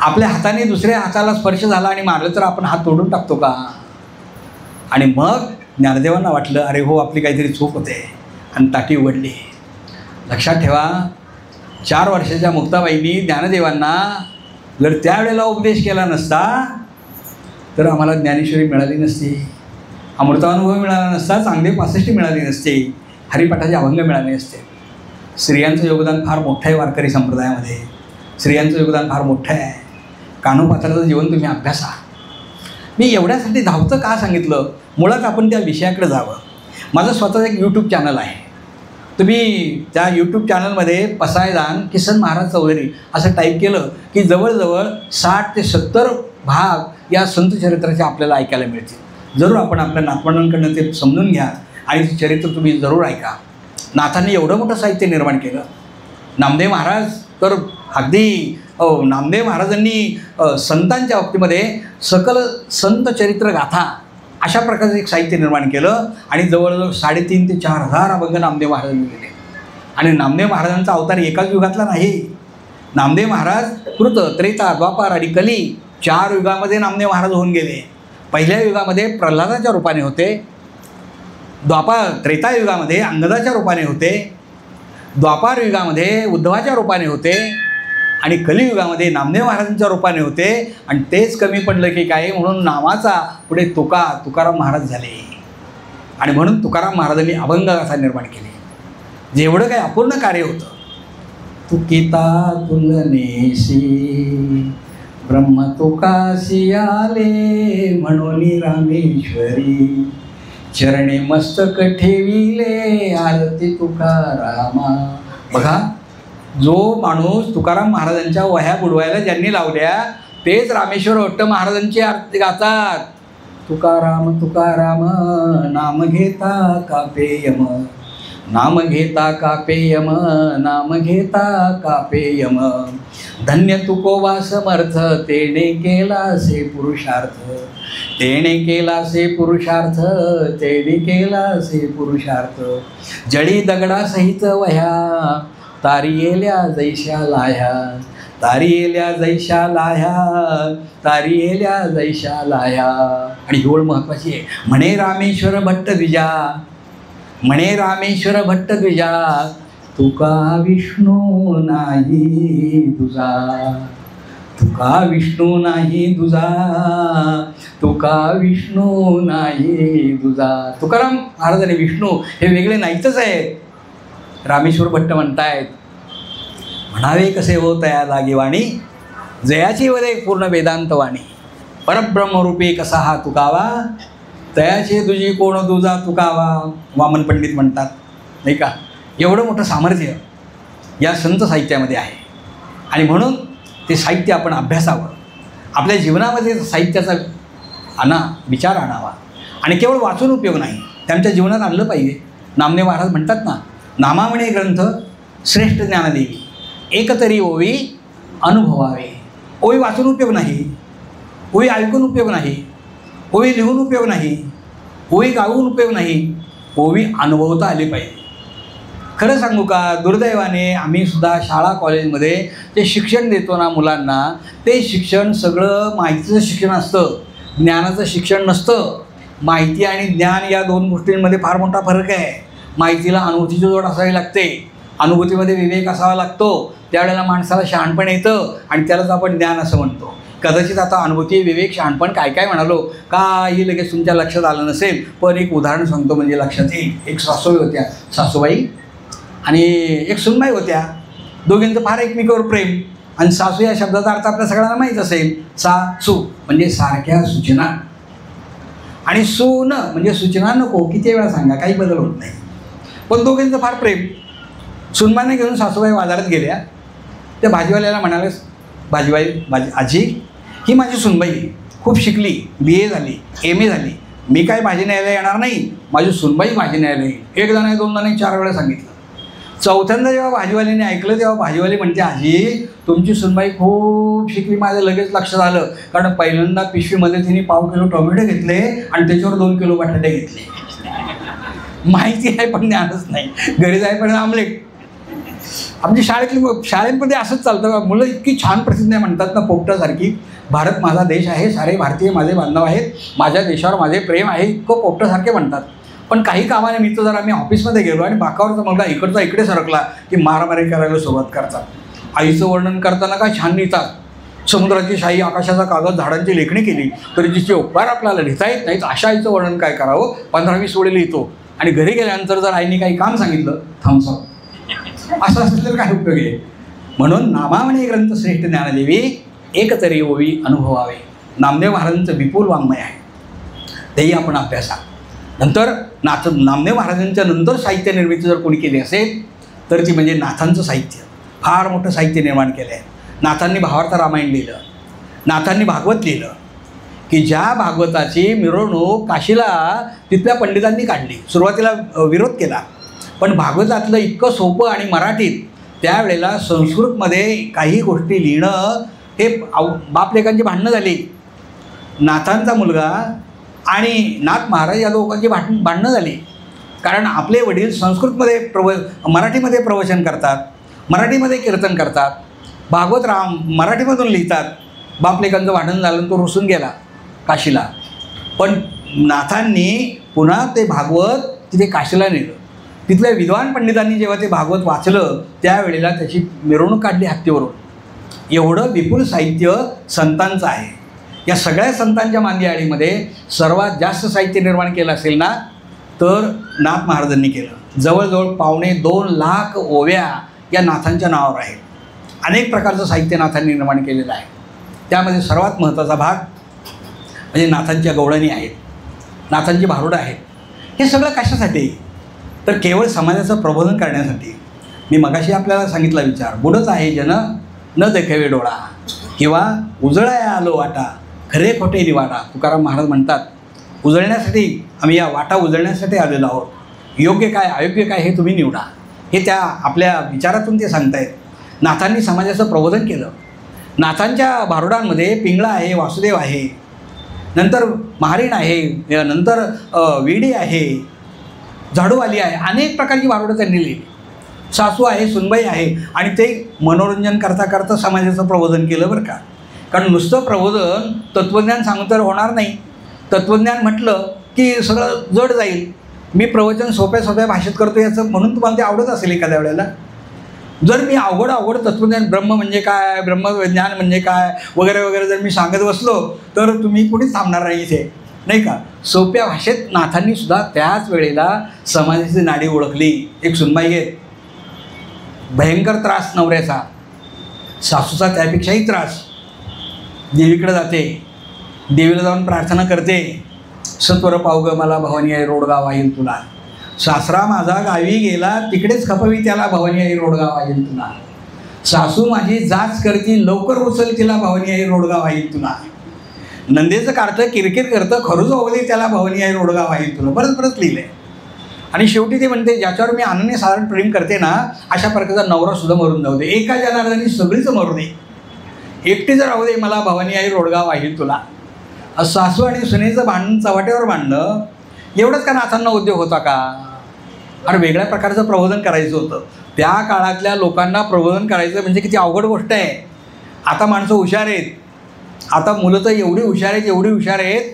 आपल्या हाताने दुसऱ्या हाताला स्पर्श झाला आणि मारलं तर आपण हात तोडून टाकतो का. आणि मग ज्ञानदेवांना वाटलं, अरे हो, आपली काहीतरी चूक होते, आणि ताटी उघडली. लक्षात ठेवा, 4 वर्षाच्या मुक्ताबाईंनी ज्ञानदेवांना जर त्यावेळेला उपदेश केला नसता तर आम्हाला ज्ञानेश्वरी मिळाली नसती, अमृतानुभव मिळाला नसता, चांगदेव 65 मिळाली नसते, हरिपाठाचे अभंग मिळाले नसते. स्त्रियांचं योगदान फार मोठं आहे वारकरी संप्रदायामध्ये, स्त्रियांचं योगदान फार मोठं आहे. कानोपात्राचं जीवन तुम्ही अभ्यासा. मी एवढ्यासाठी धावतं का सांगितलं, मुळात आपण त्या विषयाकडे जावं. माझं स्वतःचं एक यूट्यूब चॅनल आहे. तुम्ही त्या यूट्यूब चॅनलमध्ये पसायदान किसन महाराज चौधरी असं टाईप केलं की जवळजवळ 60 ते 70 भाग या संत चरित्राचे आपल्याला ऐकायला मिळतील. जरूर आपण आपल्या नातवंडांकडनं ते समजून घ्या आणि ते चरित्र तुम्ही जरूर ऐका. नाथांनी एवढं मोठं साहित्य निर्माण केलं. नामदेव महाराज तर अगदी नामदेव महाराजांनी संतांच्या बाबतीमध्ये सकल संत चरित्र गाथा अशा प्रकारचं एक साहित्य निर्माण केलं आणि जवळजवळ 3,500 ते 4,000 अभंग नामदेव महाराजांनी लिहिले. आणि नामदेव महाराजांचा अवतार एकाच युगातला नाही. नामदेव महाराज कृत, त्रेता, द्वापार आणि कली 4 युगामध्ये नामदेव महाराज होऊन गेले. पहिल्या युगामध्ये प्रल्हादाच्या रूपाने होते, त्रेता युगामध्ये अंगदाच्या रूपाने होते, द्वापार युगामध्ये उद्धवाच्या रूपाने होते आणि कलियुगामध्ये नामदेव महाराजांच्या रूपाने होते. आणि तेच कमी पडलं की काय, म्हणून नावाचा पुढे तुकाराम महाराज झाले. आणि म्हणून तुकाराम महाराजांनी अभंगगाथा निर्माण केली. जेवढं काही अपूर्ण कार्य होतं, तुकिता तुलनेशी ब्रह्म तुकासी आले, म्हणून रामेश्वरी चरणे मस्तक ठेविले, आरती तुकारामा. बघा, जो माणूस तुकाराम महाराजांच्या वह्या बुडवायला ज्यांनी लावल्या तेच रामेश्वर भट्ट महाराजांची आरती गातात. तुकाराम तुकाराम नाम घेता कापेयम, नाम घेता कापेयम, नाम घेता कापेयम, धन्य तुकोबा समर्थ, तेने केला से पुरुषार्थ, तेने केला से पुरुषार्थ, तेने केला से पुरुषार्थ. जळी दगडा सहित वह्या, तारी येल्या जैशा लाह्या, तारियेल्या जैशा लाह्या, तारियेल्या जैशा लाह्या. आणि ही ओळ महत्त्वाची आहे. म्हणे रामेश्वर भट्ट द्विजा, म्हणे रामेश्वर भट्ट द्विजा, तुका विष्णू नाही तुझा, तुका विष्णू नाही तुझा, तुका विष्णू नाही तुझा. तुकाराम महाराजांनी विष्णू हे वेगळे नाहीतच आहेत. रामेश्वर भट्ट म्हणतायत, म्हणावे कसे हो तया लागे वाणी, जयाची वदे पूर्ण वेदांत वाणी. परब्रह्मरूपी कसा हा तुकावा, तयाचे तुझी कोण तुझा तुकावा. वामन पंडित म्हणतात नाही का. एवढं मोठं सामर्थ्य या संत साहित्यामध्ये आहे. आणि म्हणून ते साहित्य आपण अभ्यासावं, आपल्या जीवनामध्ये साहित्याचा विचार आणावा. आणि केवळ वाचून उपयोग नाही, त्यांच्या जीवनात आणलं पाहिजे. नामदेव महाराज म्हणतात ना, नामामणे ग्रंथ श्रेष्ठ ज्ञानदेवी, एकतरी ओवी अनुभवावे. ओवी वाचून उपयोग नाही, ओवी ऐकून उपयोग नाही, ओवी लिहून उपयोग नाही, ओवी गाऊन उपयोग नाही, ओवी अनुभवता आली पाहिजे. खरं सांगू का, दुर्दैवाने आम्ही सुद्धा शाळा कॉलेजमध्ये जे शिक्षण देतो ना मुलांना, ते शिक्षण सगळं माहितीचं शिक्षण असतं, ज्ञानाचं शिक्षण नसतं. माहिती आणि ज्ञान या दोन गोष्टींमध्ये फार मोठा फरक आहे. माहितीला अनुभूतीची जोड असावी लागते, अनुभूतीमध्ये विवेक असावा लागतो. त्यावेळेला माणसाला शहाणपण येतं आणि त्यालाच आपण ज्ञान असं म्हणतो. कदाचित आता अनुभूती, विवेक, शहाणपण काय काय म्हणालो काही लगेच तुमच्या लक्षात आलं नसेल, पण एक उदाहरण सांगतो म्हणजे लक्षात येईल. एक सासूबाई होत्या, सासूबाई आणि एक सुनबाई होत्या. दोघींचं फार एकमेकावर प्रेम. आणि सासू या शब्दाचा अर्थ आपल्या सगळ्यांना माहीत असेल. सासू म्हणजे सारख्या सूचना, आणि सून म्हणजे सूचना नको, किती वेळा सांगा काही बदल होत नाही. पण दोघींचं फार प्रेम. सुनबाईने घेऊन सासूबाई बाजारात गेल्या. त्या भाजीवाल्याला म्हणाले, आजी ही माझी सुनबाई खूप शिकली, BA झाली, MA झाली, मी काय भाजी न्यायला येणार नाही, माझी सुनबाई भाजी न्यायला येईल. एकदा नाही, दोनदा नाही, 4 वेळा सांगितलं. चौथ्यांदा जेव्हा भाजीवालीने ऐकलं तेव्हा भाजीवाली म्हणते, आजी तुमची सुनबाई खूप शिकली. माझं लगेच लक्षात आलं, कारण पहिल्यांदा पिशवीमध्ये तिने 1/2 किलो टोमॅटो घेतले आणि त्याच्यावर 2 किलो बटाटे घेतले. माहिती आहे पण ज्ञानच नाही. घरी जाईपर्यंत आमलेट. आमची शाळेमध्ये असंच चालतं. मुलं इतकी छान प्रतिज्ञा म्हणतात ना पोपटासारखी, भारत माझा देश आहे, सारे भारतीय माझे बांधव आहेत, माझ्या देशावर माझे प्रेम आहे, इतकं पोपटासारखे म्हणतात. पण काही कामानिमित्त जर आम्ही ऑफिसमध्ये गेलो आणि बाकावरचा मुलगा इकडचा इकडे सरकला की मारामारी करायला सुरुवात करतात. आईचं वर्णन करताना काय छान लिहितात, समुद्राची शाई, आकाशाचा कागद, झाडांची लेखणी केली तरी जिचे उपकार आपल्याला लिहिता येत नाहीत अशा आईचं वर्णन काय करावं, 15-20 वेळी लिहितो. आणि घरी गेल्यानंतर जर आईने काही काम सांगितलं, थांबसाव. असं असलं तर काय उपयोग आहे. म्हणून नामावणे ग्रंथ श्रेष्ठ ज्ञानदेवी, एकतरी ओवी अनुभवावे. नामदेव महाराजांचं विपुल वाङ्मय आहे, तेही आपण अभ्यासा. नंतर नामदेव महाराजांच्या नंतर साहित्य निर्मिती जर कोणी केली असेल तर ती म्हणजे नाथांचं साहित्य. फार मोठं साहित्य निर्माण केलं आहे. नाथांनी भावार्थ रामायण लिहिलं, नाथांनी भागवत लिहिलं, की ज्या भागवताची मिरवणूक काशीला तिथल्या पंडितांनी काढली. सुरुवातीला विरोध केला, पण भागवतातलं इतकं सोपं आणि मराठीत, त्यावेळेला संस्कृतमध्ये काही गोष्टी लिहिणं हे बापलेकांची भांडणं झाली. नाथांचा मुलगा आणि नाथ महाराज या दोघांची भांडणं झाली, कारण आपले वडील संस्कृतमध्ये मराठीमध्ये प्रवचन करतात, मराठीमध्ये कीर्तन करतात, भागवत मराठीमधून लिहितात. बापलेकांचं भांडण झालं, तो रुसून गेला काशीला. पण नाथांनी पुन्हा ते भागवत तिथे काशीला नेलं. तिथल्या विद्वान पंडितांनी जेव्हा ते भागवत वाचलं त्यावेळेला त्याची मिरवणूक काढली हत्तीवरून. एवढं विपुल साहित्य संतांचं आहे. या सगळ्या संतांच्या मांदियाळीमध्ये सर्वात जास्त साहित्य निर्माण केलं असेल ना तर नाथ महाराजांनी केलं. जवळजवळ 2.25 लाख ओव्या या नाथांच्या नावावर आहेत. अनेक प्रकारचं साहित्य नाथांनी निर्माण केलेलं आहे. त्यामध्ये सर्वात महत्त्वाचा भाग म्हणजे नाथांच्या गवळणी आहेत, नाथांची भारुडं आहेत. हे सगळं कशासाठी तर केवळ समाजाचं प्रबोधन करण्यासाठी. मी मगाशी आपल्याला सांगितला विचार, बुडत आहे जन न देखावे डोळा, किंवा उजळाया आलो वाटा खरे खोटे निवाडा. तुकाराम महाराज म्हणतात, उजळण्यासाठी आम्ही या वाटा उजळण्यासाठी आलेलो आहोत. योग्य काय अयोग्य काय हे तुम्ही निवडा. हे त्या आपल्या विचारातून ते सांगतायत. नाथांनी समाजाचं प्रबोधन केलं. नाथांच्या भारुडांमध्ये पिंगळा आहे, वासुदेव आहे, नंतर महारीण आहे, नंतर विडी आहे, झाडूवाली आहे, अनेक प्रकारची भारुडं त्यांनी लिहिली. सासू आहे, सुनबाई आहे, आणि ते मनोरंजन करता करता समाजाचं प्रबोधन केलं बरं का. कारण नुसतं प्रबोधन तत्त्वज्ञान सांगून तर होणार नाही. तत्त्वज्ञान म्हटलं की सगळं जड जाईल. मी प्रवचन सोप्या सोप्या भाषेत करतो याचं म्हणून तुम्हाला ते आवडत असेल एखाद्या वेळेला. जर मी अवघड तत्त्वज्ञान, ब्रह्म म्हणजे काय, ब्रह्मज्ञान म्हणजे काय वगैरे वगैरे जर मी सांगत बसलो तर तुम्ही कुणीच थांबणार नाही इथे, नाही का. सोप्या भाषेत नाथांनी सुद्धा त्याच वेळेला समाजाची नाडी ओळखली. एक सुनबाई आहे, भयंकर त्रास नवऱ्याचा, सासूचा त्यापेक्षाही त्रास. देवीकडे जाते, देवीला जाऊन प्रार्थना करते, सत्वर पावग मला भवानी आई रोडगाव आहे तुला. सासरा माझा गावी गेला तिकडेच खपवी त्याला भवानी आई रोडगाव आहे तुला. सासू माझी जाच करती लवकर उचल तिला भवानी आई रोडगाव आहे तुला. नंदेचं कारतं किरकिर करतं खरूच होऊ त्याला भवानी आई रोडगाव आहे तुला. बरंच लिहिलं आहे. आणि शेवटी ते म्हणते ज्याच्यावर मी अनन्य साधारण प्रेम करते ना अशा प्रकारचा नवरा सुद्धा मरून जाऊ दे. एका जनार्दनी सगळीच मरू दे, एकटी जर राहू दे मला भवानी आई रोडगाव आहे तुला. सासू आणि सुनेचं भांडण चव्हाट्यावर भांडणं एवढंच का नाथांना उद्योग होता का. अरे वेगळ्या प्रकारचं प्रबोधन करायचं होतं. त्या काळातल्या लोकांना प्रबोधन करायचं म्हणजे किती अवघड गोष्ट आहे. आता माणसं हुशार आहेत, आता मुलं तर एवढी हुशार आहेत.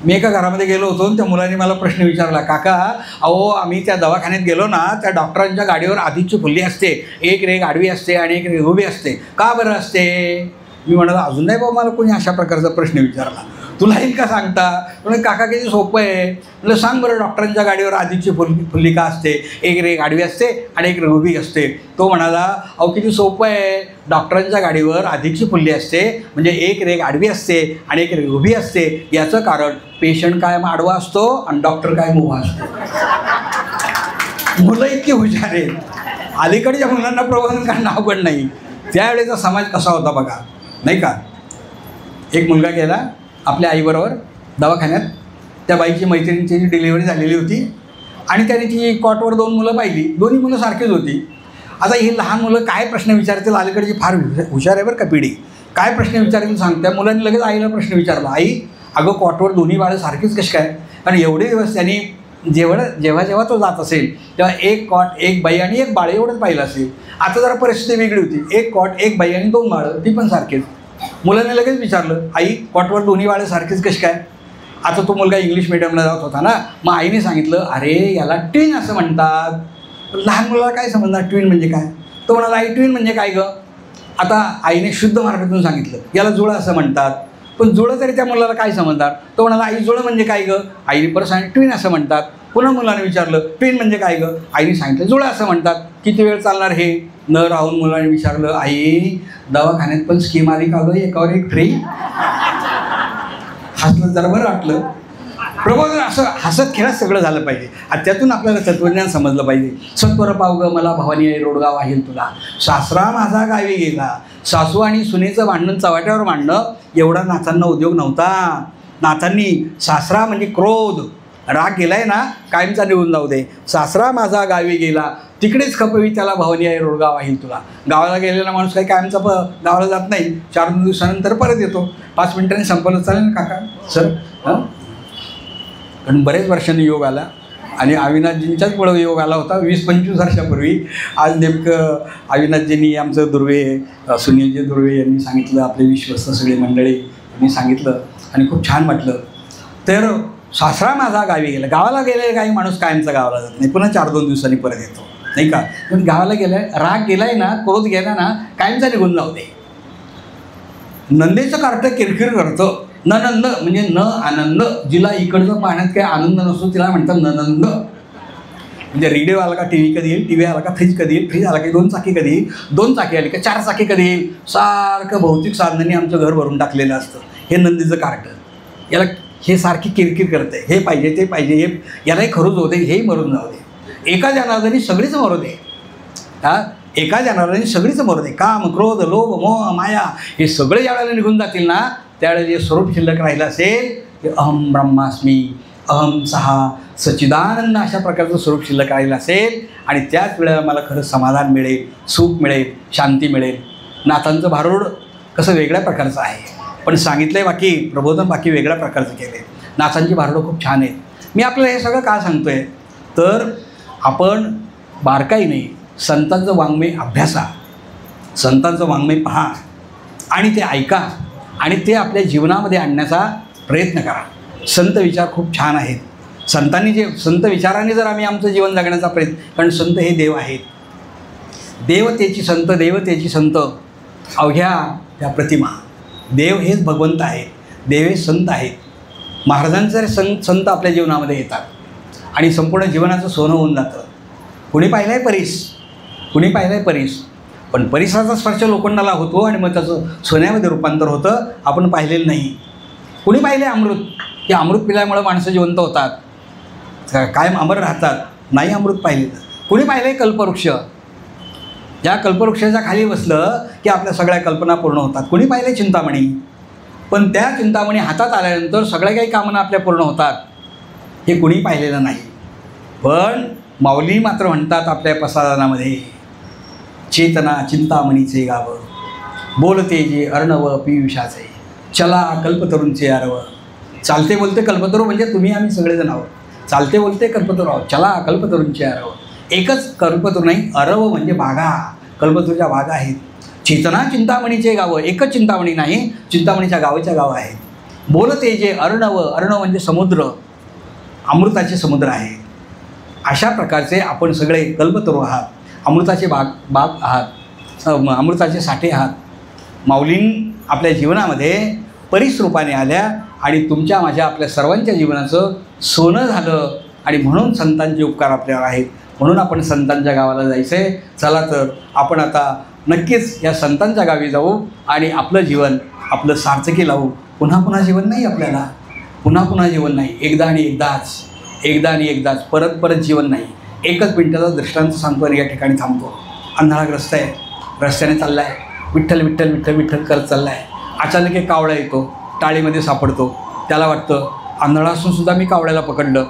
मी एका घरामध्ये गेलो होतो आणि त्या मुलाने मला प्रश्न विचारला, काका अहो आम्ही त्या दवाखान्यात गेलो ना, त्या डॉक्टरांच्या गाडीवर आधीची फुल्ली असते, एक रेग आडवी असते आणि एक रेग उभी असते, का बरं असते. मी म्हणाला अजून नाही बाबा मला कोणी अशा प्रकारचा प्रश्न विचारला, तुला येईल का सांगता. म्हणजे काका किती सोपं आहे. म्हटलं सांग बरं डॉक्टरांच्या गाडीवर आधीची फुल्ली का असते, एक रेग आडवी असते आणि एक रेग उभी असते. तो म्हणाला अहो किती सोपं आहे, डॉक्टरांच्या गाडीवर आधीची फुल्ली असते म्हणजे एक रेग आडवी असते आणि एक रेग उभी असते. याचं कारण पेशंट कायम आडवा असतो आणि डॉक्टर कायम उभा असतो. मुलं इतकी हुशार आहेत. अलीकडच्या मुलांना प्रबोधन करणं अवघड नाही. त्यावेळेचा समाज कसा होता बघा, नाही का. एक मुलगा गेला आपल्या आईबरोबर दवाखान्यात. त्या बाईची मैत्रिणीची डिलिव्हरी झालेली होती आणि त्याने ती कॉटवर 2 मुलं पाहिली. दोन्ही मुलं सारखीच होती. आता ही लहान मुलं काय प्रश्न विचारतील, अलीकडची फार हुशार आहे बरं का पिढी. काय प्रश्न विचारतील सांग. त्या मुलांनी लगेच आईला प्रश्न विचारला, आई अगं कॉटवर दोन्ही बाळं सारखीच कशी काय. कारण एवढे दिवस त्यांनी जेव्हा तो जात असेल तेव्हा एक कॉट एक बाई आणि एक बाळ एवढंच पाहिलं असेल. आता जरा परिस्थिती वेगळी होती, एक कॉट एक बाई आणि 2 बाळं, ती पण सारखीच. मुलांनी लगेच विचारलं, आई कॉटवर दोन्ही बाळं सारखीच कशी काय. आता तो मुलगा इंग्लिश मिडियमला जात होता ना, मग आईने सांगितलं अरे याला ट्विन असं म्हणतात. लहान मुलाला काय समजणार ट्विन म्हणजे काय. तो म्हणाला आई ट्विन म्हणजे काय गं. आता आईने शुद्ध मराठीतून सांगितलं याला जुळं असं म्हणतात. पण जुळं तरी त्या मुलाला काय समजणार. तो म्हणाला आई जुळं म्हणजे काय गं. आईने परत सांगितलं ट्विन असं म्हणतात. पुन्हा मुलाने विचारलं ट्विन म्हणजे काय गं. आईने सांगितलं जुळं असं म्हणतात. किती वेळ चालणार हे न राहून मुलाने विचारलं, आई दवाखान्यात पण स्कीम आली का गं एकावर एक फ्री. हसलं जरा बरं वाटलं. प्रबोधन असं हसत खेळत सगळं झालं पाहिजे आणि त्यातून आपल्याला तत्त्वज्ञान समजलं पाहिजे. सत्वर पावग मला भवानी आई रोडगाव आहे तुला. सासरा माझा गावी गेला. सासू आणि सुनेचं भांडण चव्हाट्यावर भांडणं एवढा नाथांना उद्योग नव्हता. नाथांनी सासरा म्हणजे क्रोध, राग गेलाय ना कायमचा निघून जाऊ दे. सासरा माझा गावी गेला तिकडेच खपवी त्याला भवानी आई रोडगाव आहे तुला. गावाला गेलेला माणूस काही कायमचा गावाला जात नाही, 4 दिवसानंतर परत येतो. 5 मिनिटांनी संपलं चालेल ना काका सर. हां कारण बरेच वर्षांनी योग आला आणि अविनाशजींच्याच पुढं योग आला होता 20-25 वर्षापूर्वी. आज नेमकं अविनाशजींनी आमचं दुर्वे सुनीलजी दुर्वे यांनी सांगितलं, आपले विश्वस्त सगळे मंडळी यांनी सांगितलं आणि खूप छान वाटलं. तर सासरा माझा गावी गेला. गावाला गेलेला काही माणूस कायमचा गावाला जात नाही, पुन्हा 4-2 दिवसांनी परत येतो, नाही का. पण गावाला गेलाय, राग गेलाय ना, क्रोध गेला ना, कायमचा निघून जाऊ दे. नंदेचं कार्ट किरकिर करतं. ननंद म्हणजे न आनंद, जिला इकडचं पाहण्यात काही आनंद नसतो तिला म्हणतात ननंद. म्हणजे रेडिओ आला का टी व्ही कधी येईल, टी व्ही आला का फ्रीज कधी येईल, फ्रीज आला की 2 चाकी कधी येईल, 2 चाकी आली का 4 चाकी कधी येईल. सारखं भौतिक साधनांनी आमचं घर भरून टाकलेलं असतं. हे नंदीचं कार्ट. याला हे सारखी किरकिर करते, हे पाहिजे ते पाहिजे, हे यालाही खरूच होते, हेही मरून जाऊ दे. एका जनार्दनी सगळीच मरू दे. हां एका जनार्दनी सगळीच मरू दे. काम क्रोध लोभ मोह माया हे सगळे ज्यावेळेला निघून जातील ना त्यावेळेला जे स्वरूप शिल्लक राहिलं असेल ते अहम ब्रह्मास्मी, अहम सहा सच्चिदानंद अशा प्रकारचं स्वरूप शिल्लक राहिलं असेल आणि त्याच वेळेला मला खरं समाधान मिळेल, सुख मिळेल, शांती मिळेल. नाथांचं भारूड कसं वेगळ्या प्रकारचं आहे, पण सांगितलंय बाकी प्रबोधन बाकी वेगळ्या प्रकारचं केले. नाथांची भारूडं खूप छान आहेत. मी आपल्याला हे सगळं का सांगतोय तर आपण बारकाईने संतांचं वाङ्मय अभ्यासा, संतांचं वाङ्मय पहा आणि ते ऐका आणि ते आपल्या जीवनामध्ये आणण्याचा प्रयत्न करा. संत विचार खूप छान आहेत. संतांनी जे संत विचाराने जर आम्ही आमचं जीवन जगण्याचा प्रयत्न, कारण संत हे देव आहेत, देवतेची संत, देवतेची संत, अवघ्या त्या प्रतिमा. देव हेच भगवंत आहेत, देव हे संत आहेत. महाराजांचे संत आपल्या जीवनामध्ये येतात आणि संपूर्ण जीवनाचं सोनं होऊन जातं. कुणी पाहिलं आहे परीस, कुणी पाहिलं आहे परीस, पण परिसराचा स्पर्श लोखंडाला होतो आणि मग त्याचं सोन्यामध्ये रूपांतर होतं. आपण पाहिलेलं नाही. कुणी पाहिले अमृत, की अमृत पिल्यामुळं माणसं जिवंत होतात, कायम अमर राहतात, नाही अमृत पाहिलेलं. कुणी पाहिलं आहे कल्पवृक्ष, या कल्पवृक्षाच्या खाली बसलं की आपल्या सगळ्या कल्पना पूर्ण होतात. कुणी पाहिलं आहे चिंतामणी, पण त्या चिंतामणी हातात आल्यानंतर सगळ्या काही कामना आपल्या पूर्ण होतात, हे कुणी पाहिलेलं नाही. पण माऊली मात्र म्हणतात आपल्या प्रसादनामध्ये, चेतना चिंतामणीचे गावं, बोलते जे अर्णव पियुषाचे, चला कल्पतरूंचे आरव. चालते बोलते कल्पतरू म्हणजे तुम्ही आम्ही सगळेजण आहोत. चालते बोलते कल्पतरू आहोत, चला कल्पतरूंचे आरव. एकच कल्पतरू नाही, अरव म्हणजे बागा, कल्पतरूच्या बागा आहेत. चेतना चिंतामणीचे गावं, एकच चिंतामणी नाही, चिंतामणीच्या गावाच्या गावं आहेत. बोलते जे अर्णव, अर्णव म्हणजे समुद्र, अमृताचे समुद्र आहे. अशा प्रकारचे आपण सगळे कल्पतरू आहात, अमृताचे बाग आहात, अमृताचे साठे आहात. माऊलीन आपल्या जीवनामध्ये परिस्वरूपाने आल्या आणि तुमच्या माझ्या आपल्या सर्वांच्या जीवनाचं सोनं झालं आणि म्हणून संतांचे उपकार आपल्यावर आहेत. म्हणून आपण संतांच्या गावाला जायचं आहे. चला तर आपण आता नक्कीच या संतांच्या गावी जाऊ आणि आपलं जीवन आपलं सार्थकी लावू. पुन्हा पुन्हा जीवन नाही आपल्याला, पुन्हा पुन्हा जीवन नाही, एकदा आणि एकदाच, एकदा आणि एकदाच, परत परत जीवन नाही. एकच मिनिटाचा दृष्टांत सांगतो आणि या ठिकाणी थांबतो. अंधाराग्रस्त आहे, रस्त्याने चालला आहे, विठ्ठल विठ्ठल विठ्ठल विठ्ठल करत चालला आहे. अचानक एक कावळा येतो, टाळीमध्ये सापडतो. त्याला वाटतं आंधळा असून सुद्धा मी कावळ्याला पकडलं.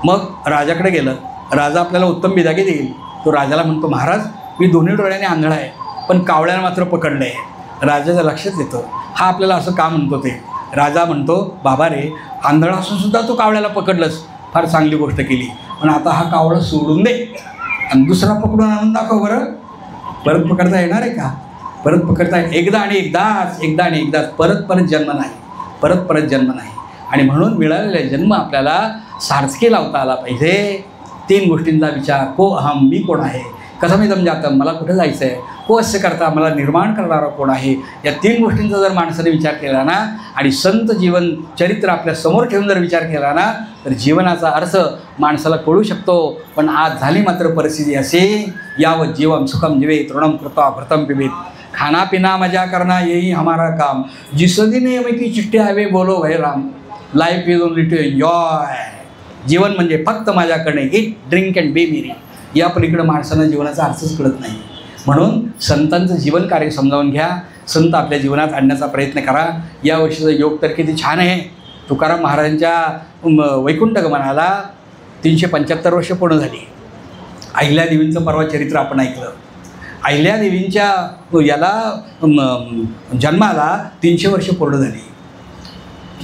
मग राजाकडे गेलं, राजा आपल्याला उत्तम बिदागी देईल. तो राजाला म्हणतो, महाराज मी दोन्ही डोळ्याने आंधळा आहे, पण कावळ्याला मात्र पकडलं आहे. राजाच्या लक्षात येतं, हा आपल्याला असं का म्हणतो ते. राजा म्हणतो, बाबा रे, आंधळा असून सुद्धा तू कावळ्याला पकडलंस, फार चांगली गोष्ट केली, पण आता हा कावळा सोडून दे आणि दुसरा पकडून आणून दाखव बरं. परत पकडता येणार आहे का? परत पकडता एकदा आणि एकदाच, एकदा आणि एकदाच, परत परत जन्म नाही, परत परत जन्म नाही. आणि म्हणून मिळालेला जन्म आपल्याला सार्थकी लावता आला पाहिजे. 3 गोष्टींचा विचार, को अहम, मी कोण आहे, कथमिदं जातं, मला कुठं जायचं आहे, को अस्य करता, मला निर्माण करणारा कोण आहे. या 3 गोष्टींचा जर माणसाने विचार केला ना आणि संत जीवन चरित्र आपल्या समोर ठेवून जर विचार केला ना, तर जीवनाचा अर्थ माणसाला कळू शकतो. पण आज झाली मात्र परिस्थिती असे, यावत जीवम सुखम जीवे तृणम कृत्वा भृतम पिबेत. खाना पिना मजा करना यही हमारा काम, जिस दिन नियम की चिट्ठी आवे बोलो भय Ram. Life is only to enjoy. जीवन म्हणजे फक्त माझ्याकडे eat drink and be merry. या पलीकडं माणसांना जीवनाचा अर्थच कळत नाही. म्हणून संतांचं जीवन कार्य समजावून घ्या, संत आपल्या जीवनात आणण्याचा प्रयत्न करा. या वर्षीचा योग तर किती छान आहे. तुकाराम महाराजांच्या वैकुंठ गमनाला 375 वर्ष पूर्ण झाली. अहिल्यादेवींचं परवा चरित्र आपण ऐकलं. अहिल्यादेवींच्या याला जन्माला 300 वर्ष पूर्ण झाली.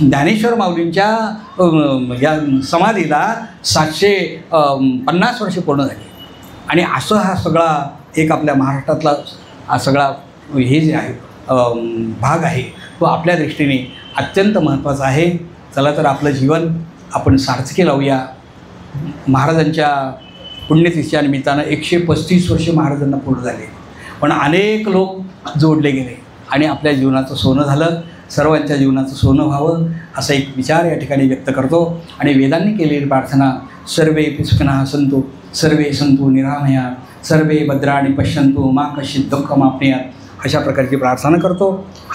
ज्ञानेश्वर माऊलींच्या या समाधीला 750 वर्ष पूर्ण झाली. आणि असं हा सगळा एक आपल्या महाराष्ट्रातला हा सगळा हे जे आहे भाग आहे, तो आपल्या दृष्टीने अत्यंत महत्त्वाचा आहे. चला तर आपलं जीवन आपण सार्थकी लावूया. महाराजांच्या पुण्यतिथीच्या निमित्तानं 135 वर्ष महाराजांना पूर्ण झाले, पण अनेक लोक जोडले गेले आणि आपल्या जीवनाचं सोनं झालं. सर्वांच्या जीवनाचं सोनं व्हावं असा एक विचार या ठिकाणी व्यक्त करतो. आणि वेदांनी केलेली प्रार्थना, सर्वे सुखिनः सन्तु, सर्वे सन्तु निरामया, सर्वे भद्राणि पश्यन्तु मा कश्चित् दुःखमाप्नुयात्, अशा प्रकारची प्रार्थना करतो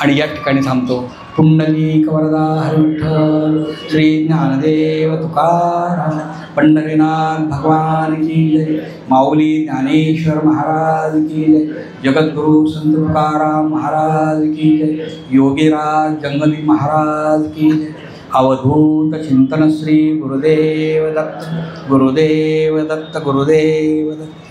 आणि या ठिकाणी थांबतो. पुंडलिक वरदा हरी विठ्ठल, श्री ज्ञानदेव तुकाराम, पंढरीनाथ भगवान की जय, माऊली ज्ञानेश्वर महाराज की जय, जगद्गुरु संत तुकाराम महाराज की जय, योगीराज जंगली महाराज की जय. अवधूत चिंतन श्री गुरुदेव दत्त, गुरुदेव दत्त, गुरुदेव दत्त.